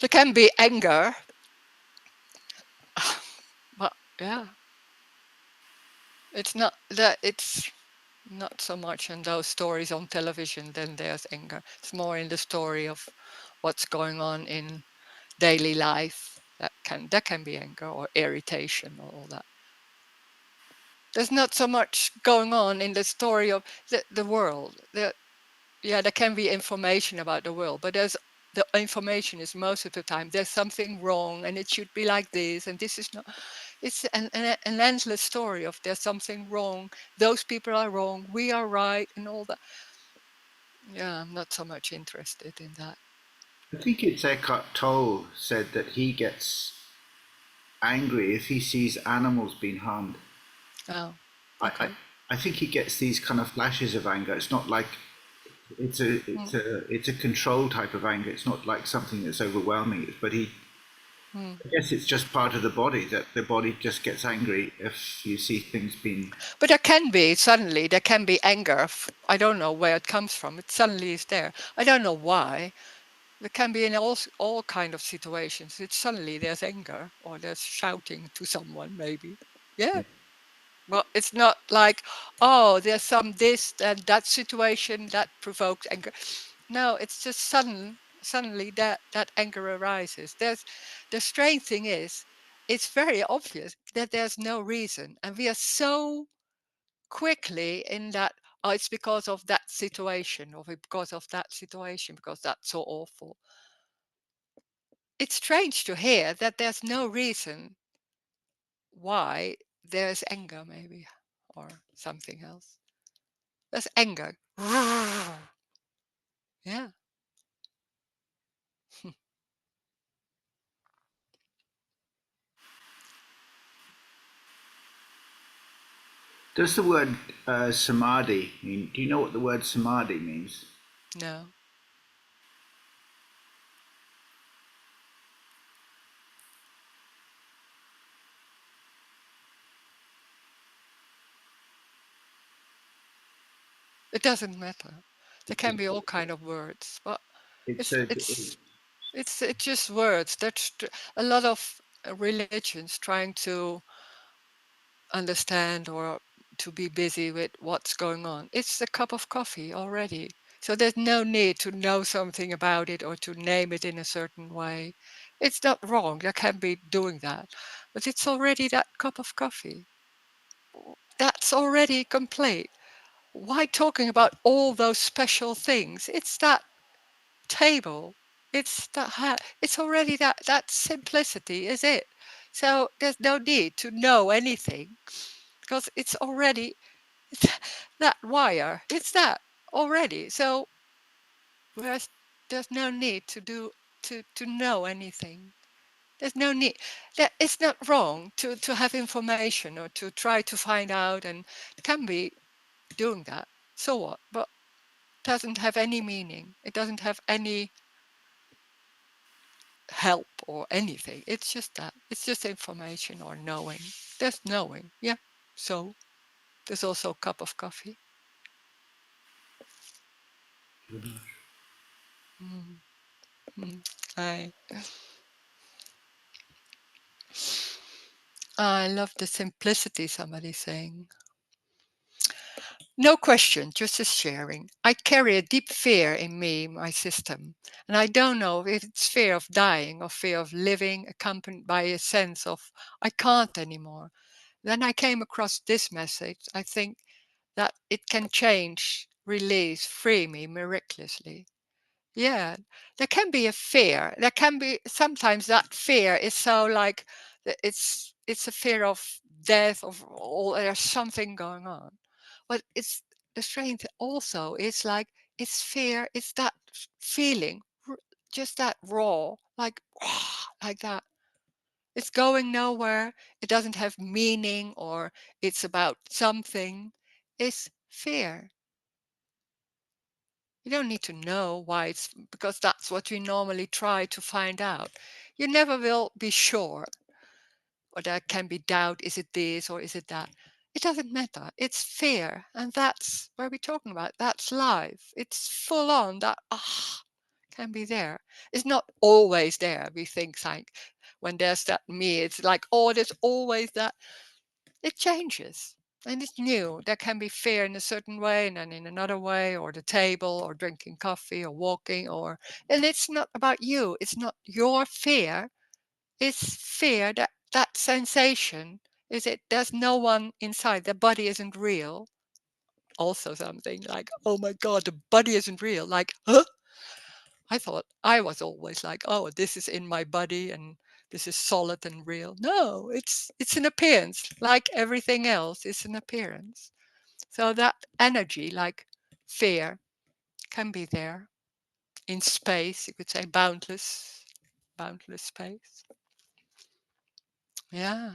can be anger, but yeah, it's not so much in those stories on television. Then there's anger. It's more in the story of what's going on in daily life. That can be anger or irritation or all that. There's not so much going on in the story of the world. Yeah, there can be information about the world, but the information is most of the time there's something wrong and it should be like this and this is not. It's an endless story of there's something wrong, those people are wrong, we are right, and all that. Yeah, I'm not so much interested in that. I think it's Eckhart Tolle said that he gets angry if he sees animals being harmed. Oh, I, I, okay. I think he gets these kind of flashes of anger. It's not like Mm, it's a control type of anger. It's not like something that's overwhelming. But mm. I guess it's just part of the body that the body just gets angry if you see things being. But there can be anger. I don't know where it comes from. It suddenly is there. I don't know why. There can be in all kind of situations. It's suddenly there's anger or there's shouting to someone maybe. Yeah. Yeah. Well, it's not like, oh, there's some this and that situation that provokes anger. No, it's just suddenly that anger arises. The strange thing is, it's very obvious that there's no reason, and we are so quickly in that. Oh, it's because of that situation, or because of that situation, because that's so awful. It's strange to hear that there's no reason why there's anger, maybe, or something else. There's anger. Yeah. Does the word samadhi mean? Do you know what the word samadhi means? No. It doesn't matter. There can be all kind of words, but It's it's a. it's it's just words. That's a lot of religions trying to understand or to be busy with what's going on. It's a cup of coffee already. So there's no need to know something about it or to name it in a certain way. It's not wrong. There can be doing that. But it's already that cup of coffee. That's already complete. Why talking about all those special things? It's that table. It's it's already that simplicity is it. So there's no need to know anything because it's already that wire. It's that already. So there's there's no need to do to know anything. There's no need. That it's not wrong to have information or to try to find out, and it can be doing that. So what? But it doesn't have any meaning. It doesn't have any help or anything. It's just that. It's just information or knowing. There's knowing. Yeah. So there's also a cup of coffee. Mm, mm. I I love the simplicity, somebody's saying. No question, just a sharing. I carry a deep fear in me, my system, and I don't know if it's fear of dying or fear of living, accompanied by a sense of I can't anymore. Then I came across this message. I think that it can change, release, free me miraculously. Yeah, there can be a fear. There can be sometimes that fear is so like it's a fear of death of all there's something going on. But it's the strange also it's like it's fear, it's that feeling, just that raw, like like that. It's going nowhere. It doesn't have meaning or it's about something. It's fear. You don't need to know why it's because that's what you normally try to find out. You never will be sure, or there can be doubt is it this or is it that? It doesn't matter. It's fear. And that's where we're talking about. That's life. It's full on that can be there. It's not always there. We think like when there's that me, it's like, oh, there's always that. It changes and it's new. There can be fear in a certain way and then in another way, or the table, or drinking coffee, or walking, and it's not about you. It's not your fear. It's fear that sensation Is it there's no one inside, the body isn't real? Also something like, oh my God, the body isn't real. Like, huh? I thought I was always like, oh, this is in my body and this is solid and real. No, it's an appearance, like everything else is an appearance. So that energy, like fear, can be there in space. You could say boundless space. Yeah,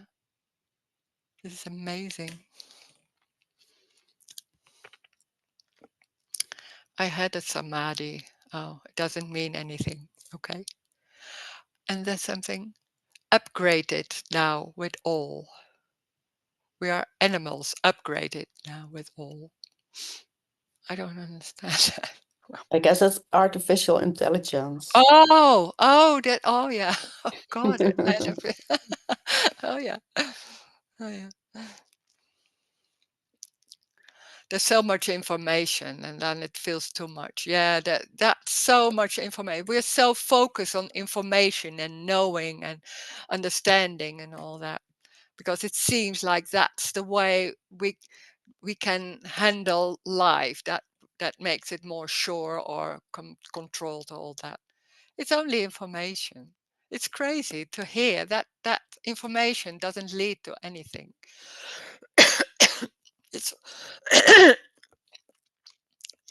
this is amazing. I had a samadhi. Oh, it doesn't mean anything. Okay. And there's something upgraded now with all. We are animals upgraded now with all. I don't understand that. I guess it's artificial intelligence. Oh, yeah. Oh God, oh yeah. Oh yeah. There's so much information and then it feels too much. Yeah, that's so much information. We're so focused on information and knowing and understanding and all that because it seems like that's the way we can handle life. That makes it more sure or controlled, all that. It's only information. It's crazy to hear that information doesn't lead to anything. It's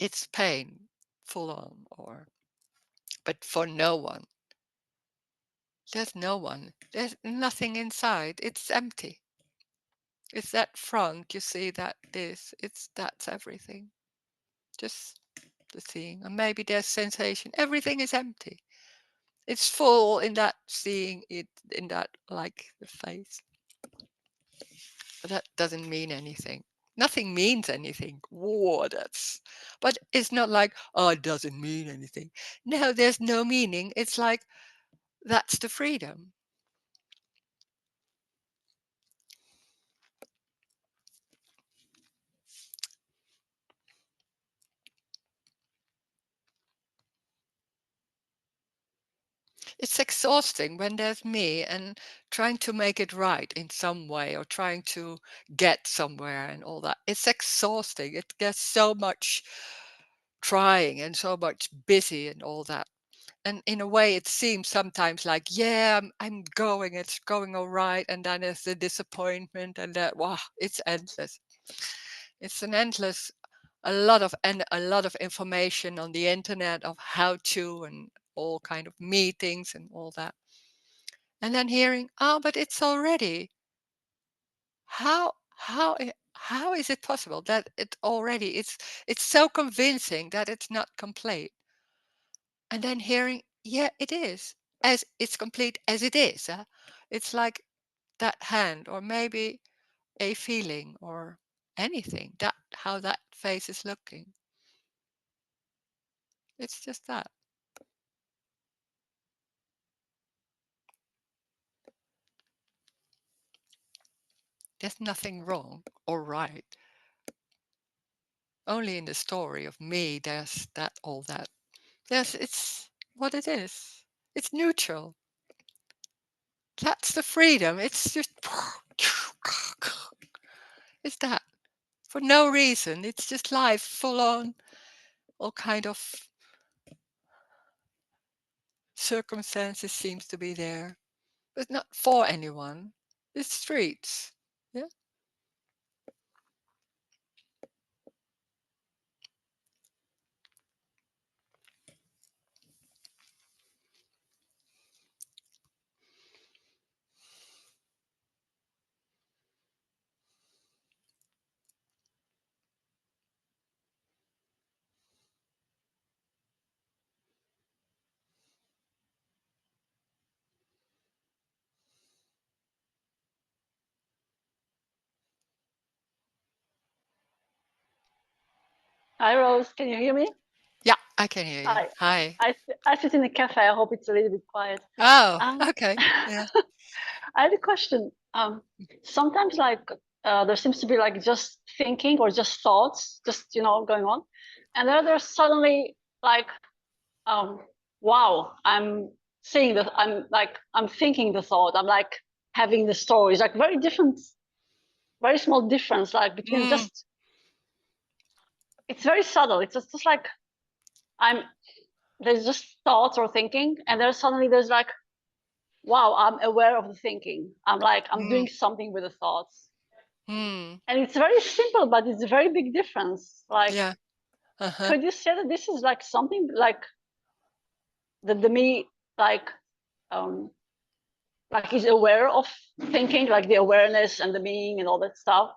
it's pain, full on, but for no one. There's no one. There's nothing inside. It's empty. It's that front. You see that that's everything. Just the seeing, and maybe there's sensation. Everything is empty. It's full in that seeing it in that like the face. But that doesn't mean anything. Nothing means anything. Whoa, but it's not like, oh, it doesn't mean anything. No, there's no meaning. It's like, that's the freedom. It's exhausting when there's me and trying to make it right in some way or trying to get somewhere and all that. It's exhausting. There's so much trying and so much busy and all that. And in a way, it seems sometimes like, yeah, I'm going, it's going all right. And then there's the disappointment and that, wow, it's endless. It's an endless, a lot of information on the internet of how to and all kind of meetings and all that. And then hearing, oh, but it's already, how is it possible that it's so convincing that it's not complete. And then hearing, yeah, it is, as it's complete as it is. It's like that hand, or maybe a feeling, or anything, that how that face is looking. It's just that. There's nothing wrong or right. Only in the story of me, there's that, all that. It's what it is. It's neutral. That's the freedom. It's just, it's that. For no reason. It's just life full on, all kind of circumstances seems to be there, but not for anyone. It's streets. Yeah. Hi, Rose. Can you hear me? Yeah, I can hear you. Hi. Hi. I sit in a cafe. I hope it's a little bit quiet. Oh, Um, okay. Yeah. I had a question. Sometimes, like, there seems to be like just thinking or just thoughts, just going on, and then there's suddenly like, um, wow, I'm seeing the, I'm thinking the thought. I'm like having the stories, like very different very small difference, like between just, it's very subtle. It's just like there's just thoughts or thinking, and then suddenly there's like, wow, I'm aware of the thinking. I'm doing something with the thoughts. And it's very simple, but it's a very big difference. Like, Yeah. could you say that this is like something like the me, like is aware of thinking, like the awareness and the being and all that stuff,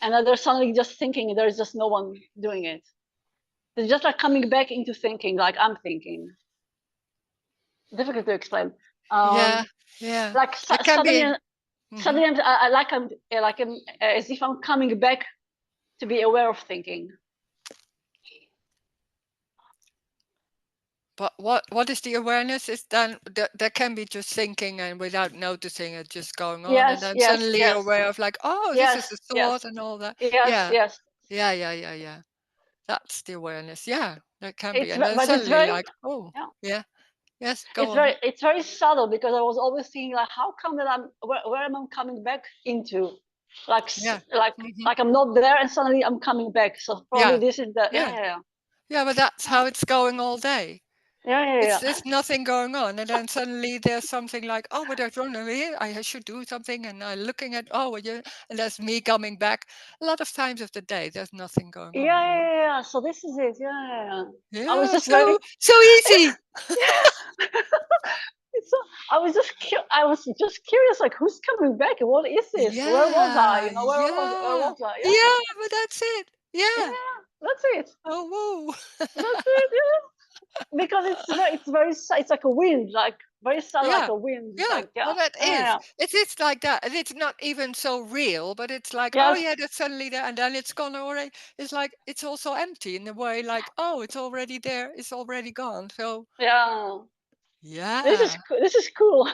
and then there's suddenly just thinking, and there's just no one doing it. It's just like coming back into thinking, like I'm thinking. Difficult to explain. Yeah. Like It can suddenly, be. suddenly I'm as if I'm coming back to be aware of thinking. But what is the awareness? Is then there can be just thinking and without noticing it just going on, and Yes, then yes, suddenly you're yes, aware of like, oh, this is yes, a yes, thought and all that. yes, Yeah, yes. yeah. That's the awareness. Yeah, that can be. It's And then but it's suddenly very, like, oh, yeah. yeah, yes, go on. It's very subtle, because I was always thinking like, how come that where am I coming back into? Like Yeah. like I'm not there, and suddenly I'm coming back. So probably Yeah. this is the Yeah. Yeah, but that's how it's going all day. yeah. It's nothing going on, and then suddenly there's something like, oh, but there's wrong here. I should do something, and I'm looking at, oh, yeah, and that's me coming back. A lot of times of the day, there's nothing going on. Yeah. So this is it. Yeah. I was Yeah, just very so easy. yeah. So I was just curious, like, who's coming back? What is this? Where was I? Yeah, Where yeah, was I? Yeah. yeah, but that's it. Yeah, Yeah. that's it. Oh, whoa. That's it. Yeah. Because it's like a wind, like very subtle, like Yeah, a wind. It's yeah. like Well, yeah, that is. yeah, It's like that, and it's not even so real. But it's like, oh yes, yeah, that's suddenly there, and then it's gone already. It's like it's also empty in a way. Like, oh, it's already there. It's already gone. So yeah. yeah. This is cool.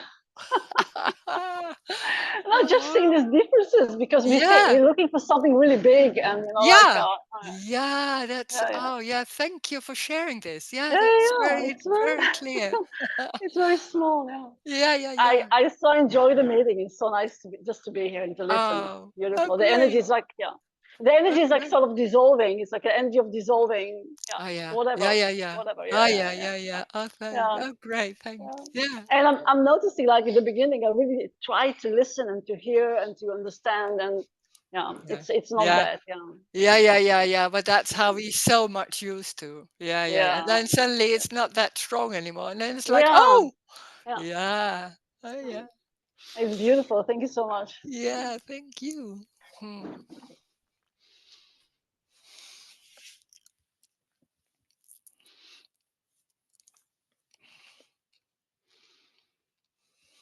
Not just seeing Oh, these differences, because yeah. we're looking for something really big, and Yeah. Yeah, that's yeah, yeah, oh yeah, thank you for sharing this. Yeah, yeah, that's yeah. very, It's very very clear. it's very small. Yeah. Yeah. I so enjoy the meeting. It's so nice just to be here and to listen. Oh, Beautiful. The energy great. is like, yeah. The energy Oh, is like great. sort of dissolving. It's like an energy of dissolving. Yeah. Oh, yeah. Whatever. Yeah. Whatever. Oh, Yeah. yeah. Oh, thanks. Yeah. Oh, great. Thanks. Yeah. Yeah. And I'm noticing, like, in the beginning, I really try to listen and to hear and to understand, and yeah, Yeah. it's not Yeah. bad. Yeah. But that's how we so much used to. Yeah. And Yeah. then suddenly it's not that strong anymore. And then it's like, Yeah. oh, Yeah. yeah. Oh, yeah. It's beautiful. Thank you so much. Yeah. Thank you. Hmm.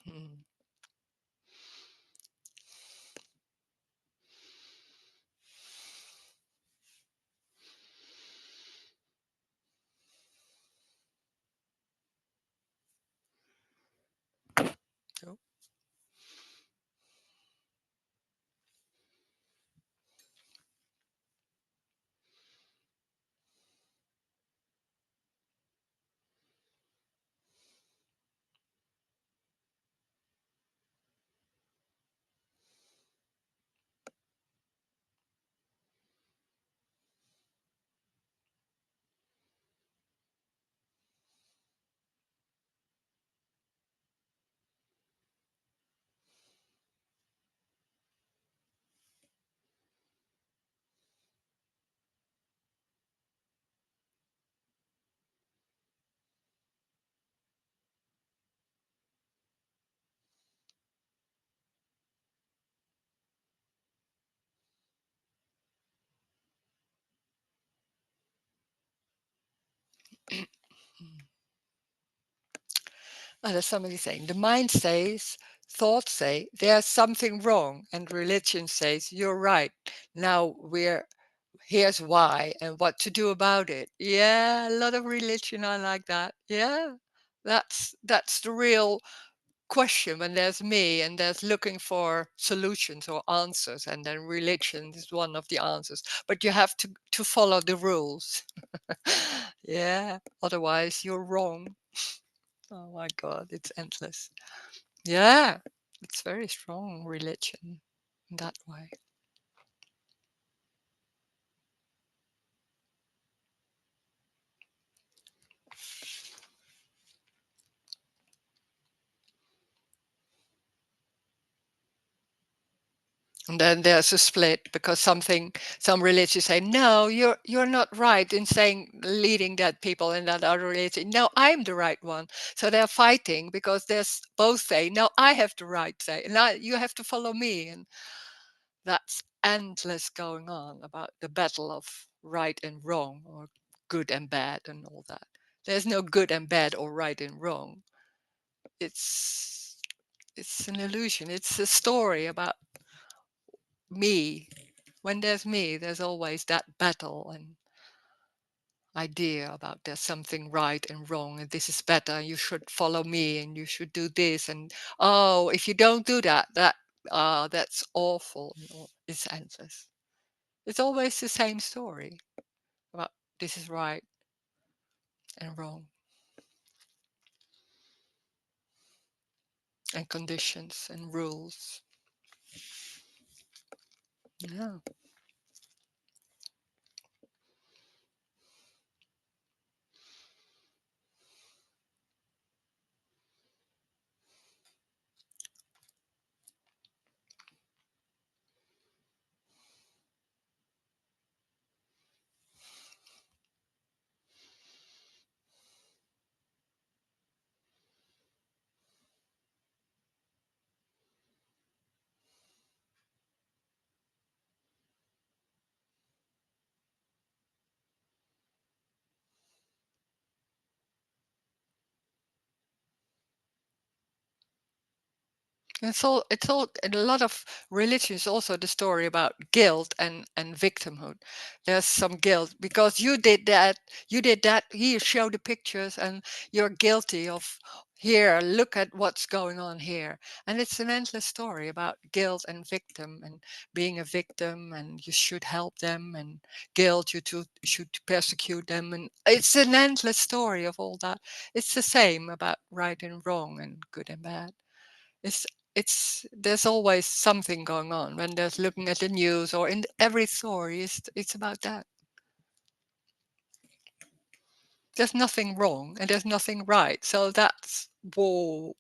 Hmm. So, oh, there's somebody saying the mind says, thoughts say there's something wrong, and religion says you're right. Now here's why and what to do about it. Yeah, a lot of religion. I like that. Yeah, that's the real question when there's me and there's looking for solutions or answers, and then religion is one of the answers. But you have to follow the rules. Yeah, otherwise you're wrong. Oh my God, it's endless. Yeah, it's very strong religion in that way. And then there's a split because some religions say, no, you're not right in saying leading that people in that other religion. No, I'm the right one. So they're fighting because there's both say, no, I have the right say, and you have to follow me. And that's endless going on about the battle of right and wrong, or good and bad, and all that. There's no good and bad or right and wrong. It's an illusion. It's a story about me. When there's me, there's always that battle and idea about there's something right and wrong, and this is better, you should follow me, and you should do this, and oh, if you don't do that, that's awful. It's endless. It's always the same story about this is right and wrong, and conditions and rules. Yeah. It's all in a lot of religions, also the story about guilt and victimhood. There's some guilt because you did that, here, show the pictures, and you're guilty of, here, look at what's going on here. And it's an endless story about guilt and victim, and being a victim, and you should help them, and guilt, should persecute them, and it's an endless story of all that. It's the same about right and wrong and good and bad. It's there's always something going on when there's looking at the news, or in every story. It's about that. There's nothing wrong and there's nothing right. So that's whoa.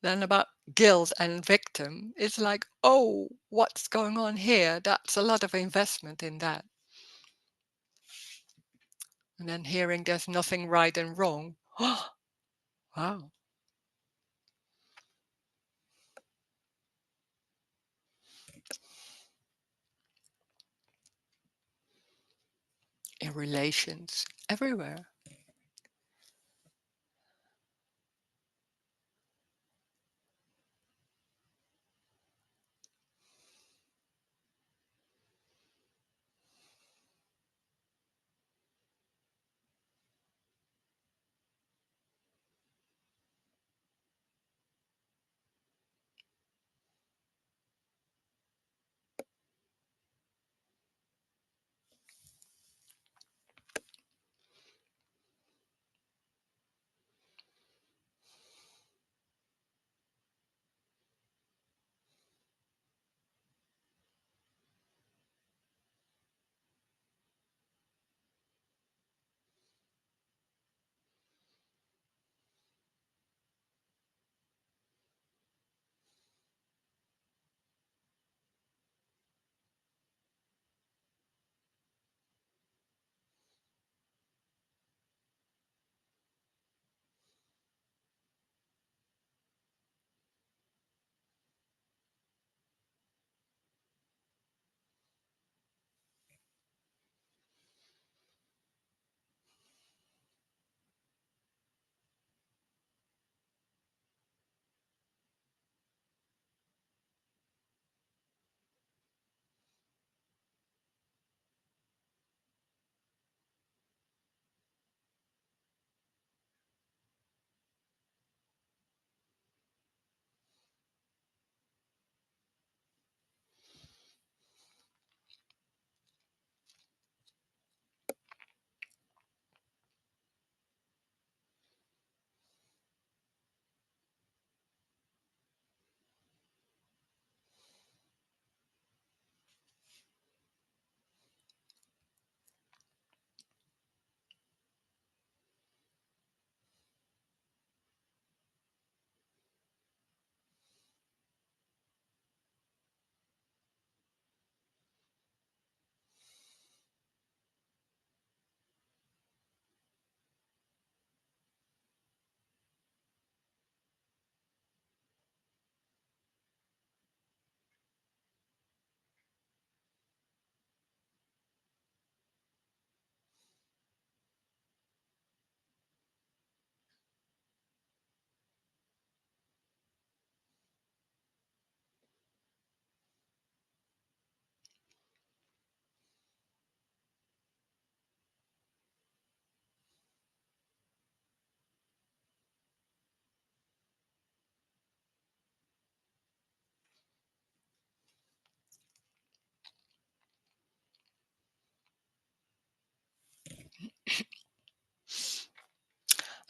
Then about guilt and victim, it's like, oh, what's going on here? That's a lot of investment in that. And then hearing there's nothing right and wrong. Wow. In relations everywhere.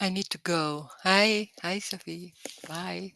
I need to go. Hi, Sophie. Bye.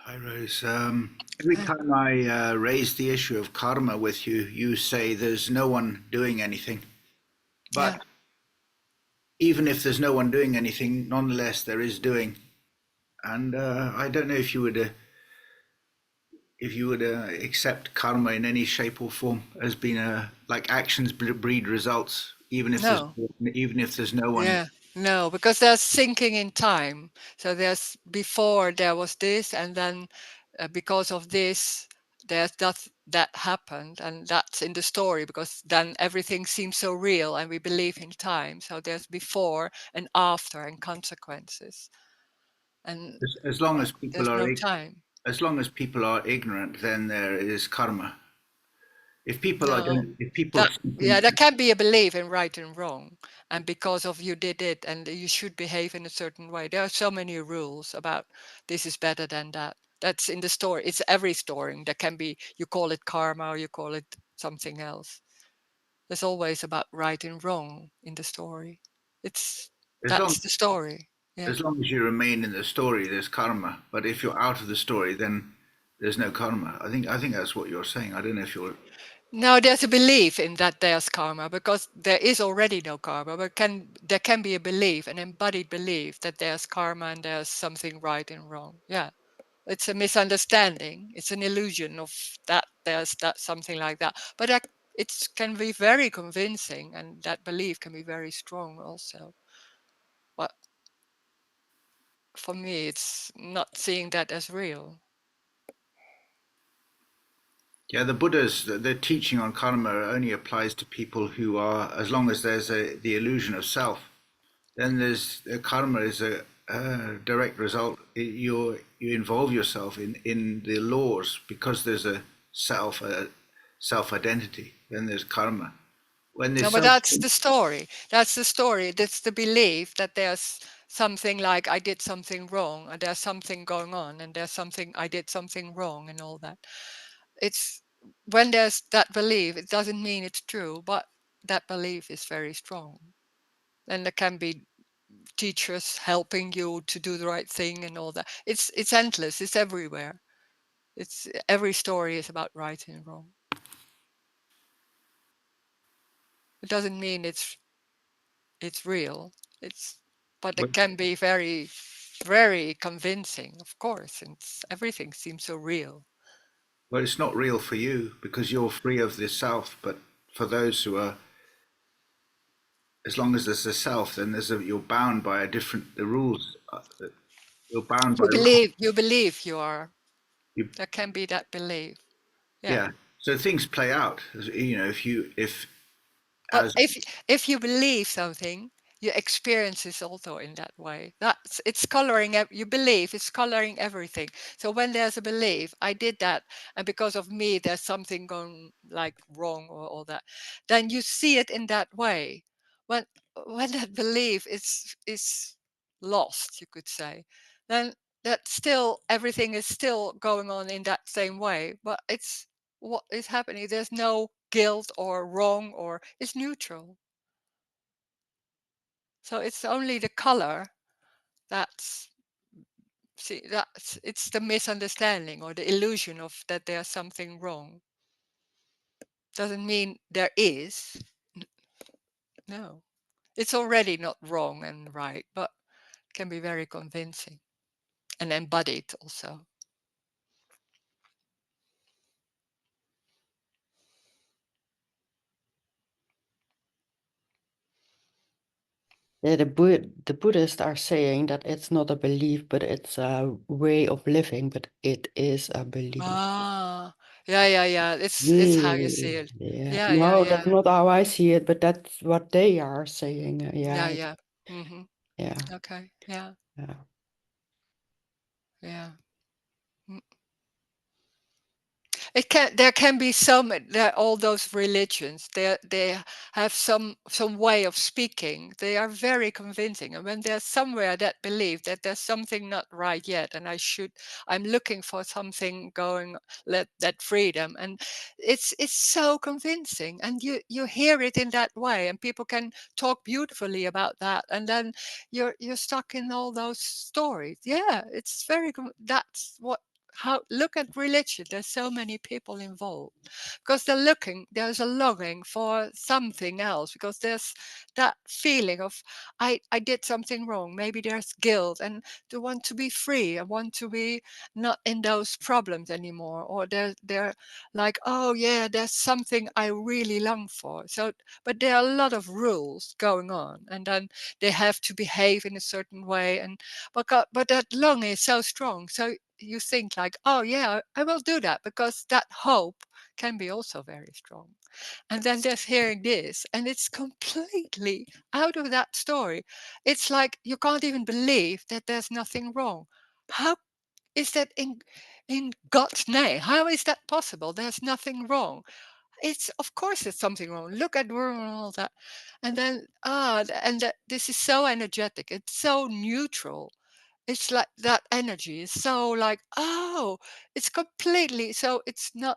Hi, Rose. Every time I raise the issue of karma with you, you say there's no one doing anything. Yeah. But even if there's no one doing anything, nonetheless, there is doing. And I don't know if you would accept karma in any shape or form as being like actions breed results, even if No. there's no one. Yeah. No, because there's sinking in time. So there's before there was this, and then because of this, there's that happened, and that's in the story because then everything seems so real, and we believe in time. So there's before and after and consequences, and As long as people there's are no time. as long as people are ignorant, then there is karma. No, If people that simply, yeah, there can be a belief in right and wrong, and because of you did it, and you should behave in a certain way. There are so many rules about this is better than that. That's in the story. It's every story. There can be you call it karma or you call it something else. There's always about right and wrong in the story. It's as long that's the story. Yeah. as long as you remain in the story, there's karma. But if you're out of the story, then there's no karma. I think that's what you're saying. I don't know if you're. No, there's a belief in that there's karma because there is already no karma, but there can be a belief, an embodied belief that there's karma and there's something right and wrong. Yeah. It's a misunderstanding. It's an illusion of that there's that something like that. But that it can be very convincing and that belief can be very strong also. But for me it's not seeing that as real. Yeah, the Buddha's the teaching on karma only applies to people who are, as long as there's the illusion of self. Then there's karma is a direct result. You involve yourself in the laws because there's a self identity. Then there's karma. When No, there's but self, that's the story. That's the story. That's the belief that there's something like I did something wrong and there's something going on and there's something I did something wrong and all that. It's when there's that belief, it doesn't mean it's true, but that belief is very strong. And there can be teachers helping you to do the right thing and all that. It's endless. It's everywhere. It's every story is about right and wrong. It doesn't mean it's real. It's but it but can be very very convincing, of course. And everything seems so real. it's not real for you because you're free of this self. But for those who are, as long as there's a self, then you're bound by the rules. You're bound by You believe you are. you, There can be that belief. Yeah. yeah. So things play out. You know, if But as if you believe something, your experience is also in that way. That's it's coloring. You believe it's coloring everything. So when there's a belief, I did that, and because of me, there's something going like wrong or all that. Then you see it in that way. When when that belief is lost, you could say, then that still everything is still going on in that same way. But it's what is happening. There's no guilt or wrong or it's neutral. So it's only the color that's see that's it's the misunderstanding or the illusion of that there's something wrong. Doesn't mean there is. No. It's already not wrong and right, but can be very convincing and embodied also. Yeah, the Buddhists are saying that it's not a belief, but it's a way of living, but it is a belief. Ah, yeah. It's how you see Really? it. Yeah. No, Yeah. that's not how I see it, but that's what they are saying. Yeah. Mm-hmm. Yeah, Okay. Yeah. yeah. Yeah. It can there can be some there all those religions they have some way of speaking. They are very convincing, and when there's somewhere that belief that there's something not right yet, and I'm looking for something going, let that freedom, and it's so convincing, and you hear it in that way, and people can talk beautifully about that, and then you're stuck in all those stories. Yeah, it's very that's what look at religion. There's so many people involved because there's a longing for something else, because there's that feeling of I did something wrong. Maybe there's guilt, and they want to be free. I want to be not in those problems anymore. Or they're like, oh yeah, there's something I really long for. So, but there are a lot of rules going on, and then they have to behave in a certain way, and but that longing is so strong. So you think like, oh yeah, I will do that, because that hope can be also very strong. And then just hearing this, and it's completely out of that story. It's like you can't even believe that there's nothing wrong. How is that in God's name? How is that possible? There's nothing wrong. It's, of course there's something wrong. Look at the world and all that. And then this is so energetic. It's so neutral. It's like that energy is so like, oh, it's completely, so it's not,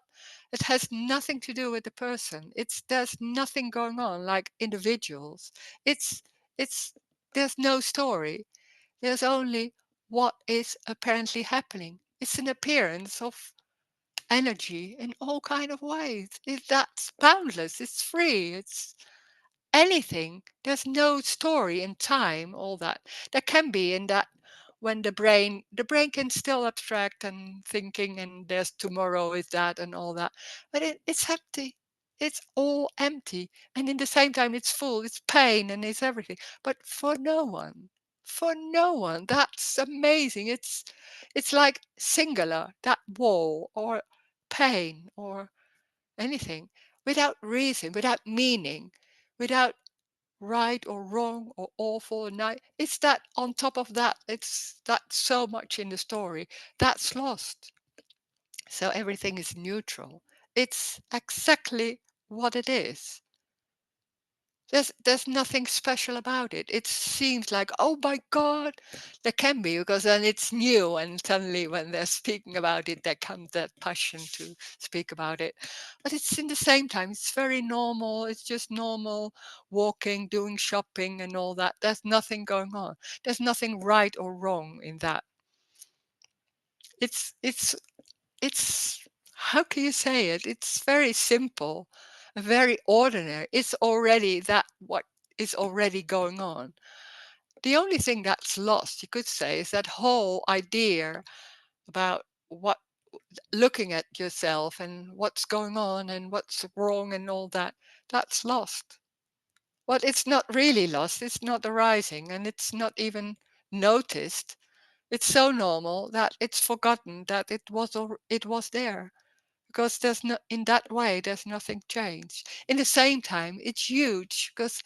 it has nothing to do with the person. There's nothing going on like individuals. It's it's there's no story. There's only what is apparently happening. It's an appearance of energy in all kind of ways. That's boundless. It's free. It's anything. There's no story in time. All that there can be in that, when the brain can still abstract and thinking, and there's tomorrow is that and all that, but it's empty. It's all empty, and in the same time it's full. It's pain and it's everything, but for no one. For no one. That's amazing. It's like singular, that wall, or pain, or anything, without reason, without meaning, without right or wrong or awful or nice. It's that on top of that, it's that so much in the story that's lost. So everything is neutral. It's exactly what it is. There's nothing special about it. It seems like, oh my God, there can be, because then it's new, and suddenly when they're speaking about it, there comes that passion to speak about it. But it's in the same time, it's very normal. It's just normal walking, doing shopping and all that. There's nothing going on. There's nothing right or wrong in that. It's how can you say it? It's very simple, very ordinary. It's already that what is already going on. The only thing that's lost, you could say, is that whole idea about what looking at yourself and what's going on and what's wrong and all that. That's lost. But it's not really lost. It's not arising, and it's not even noticed. It's so normal that it's forgotten that it was there, because there's no, in that way there's nothing changed. In the same time, it's huge, because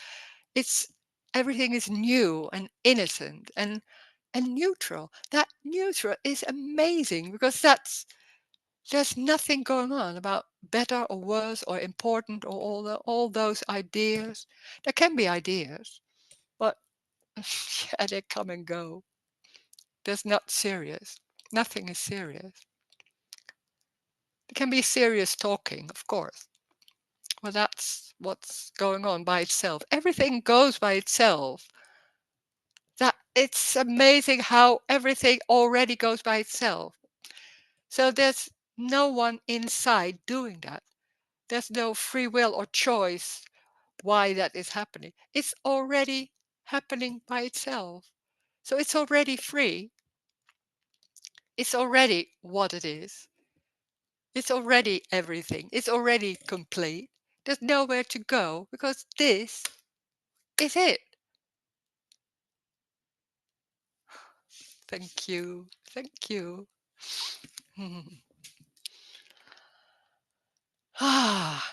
it's everything is new and innocent and neutral. That neutral is amazing, because there's nothing going on about better or worse or important, or all those ideas. There can be ideas, but yeah, they come and go. There's not serious. Nothing is serious. There can be serious talking, of course. Well, that's what's going on by itself. Everything goes by itself. That it's amazing how everything already goes by itself. So there's no one inside doing that. There's no free will or choice why that is happening. It's already happening by itself. So it's already free. It's already what it is. It's already everything. It's already complete. There's nowhere to go, because this is it. Thank you. Thank you. Ah.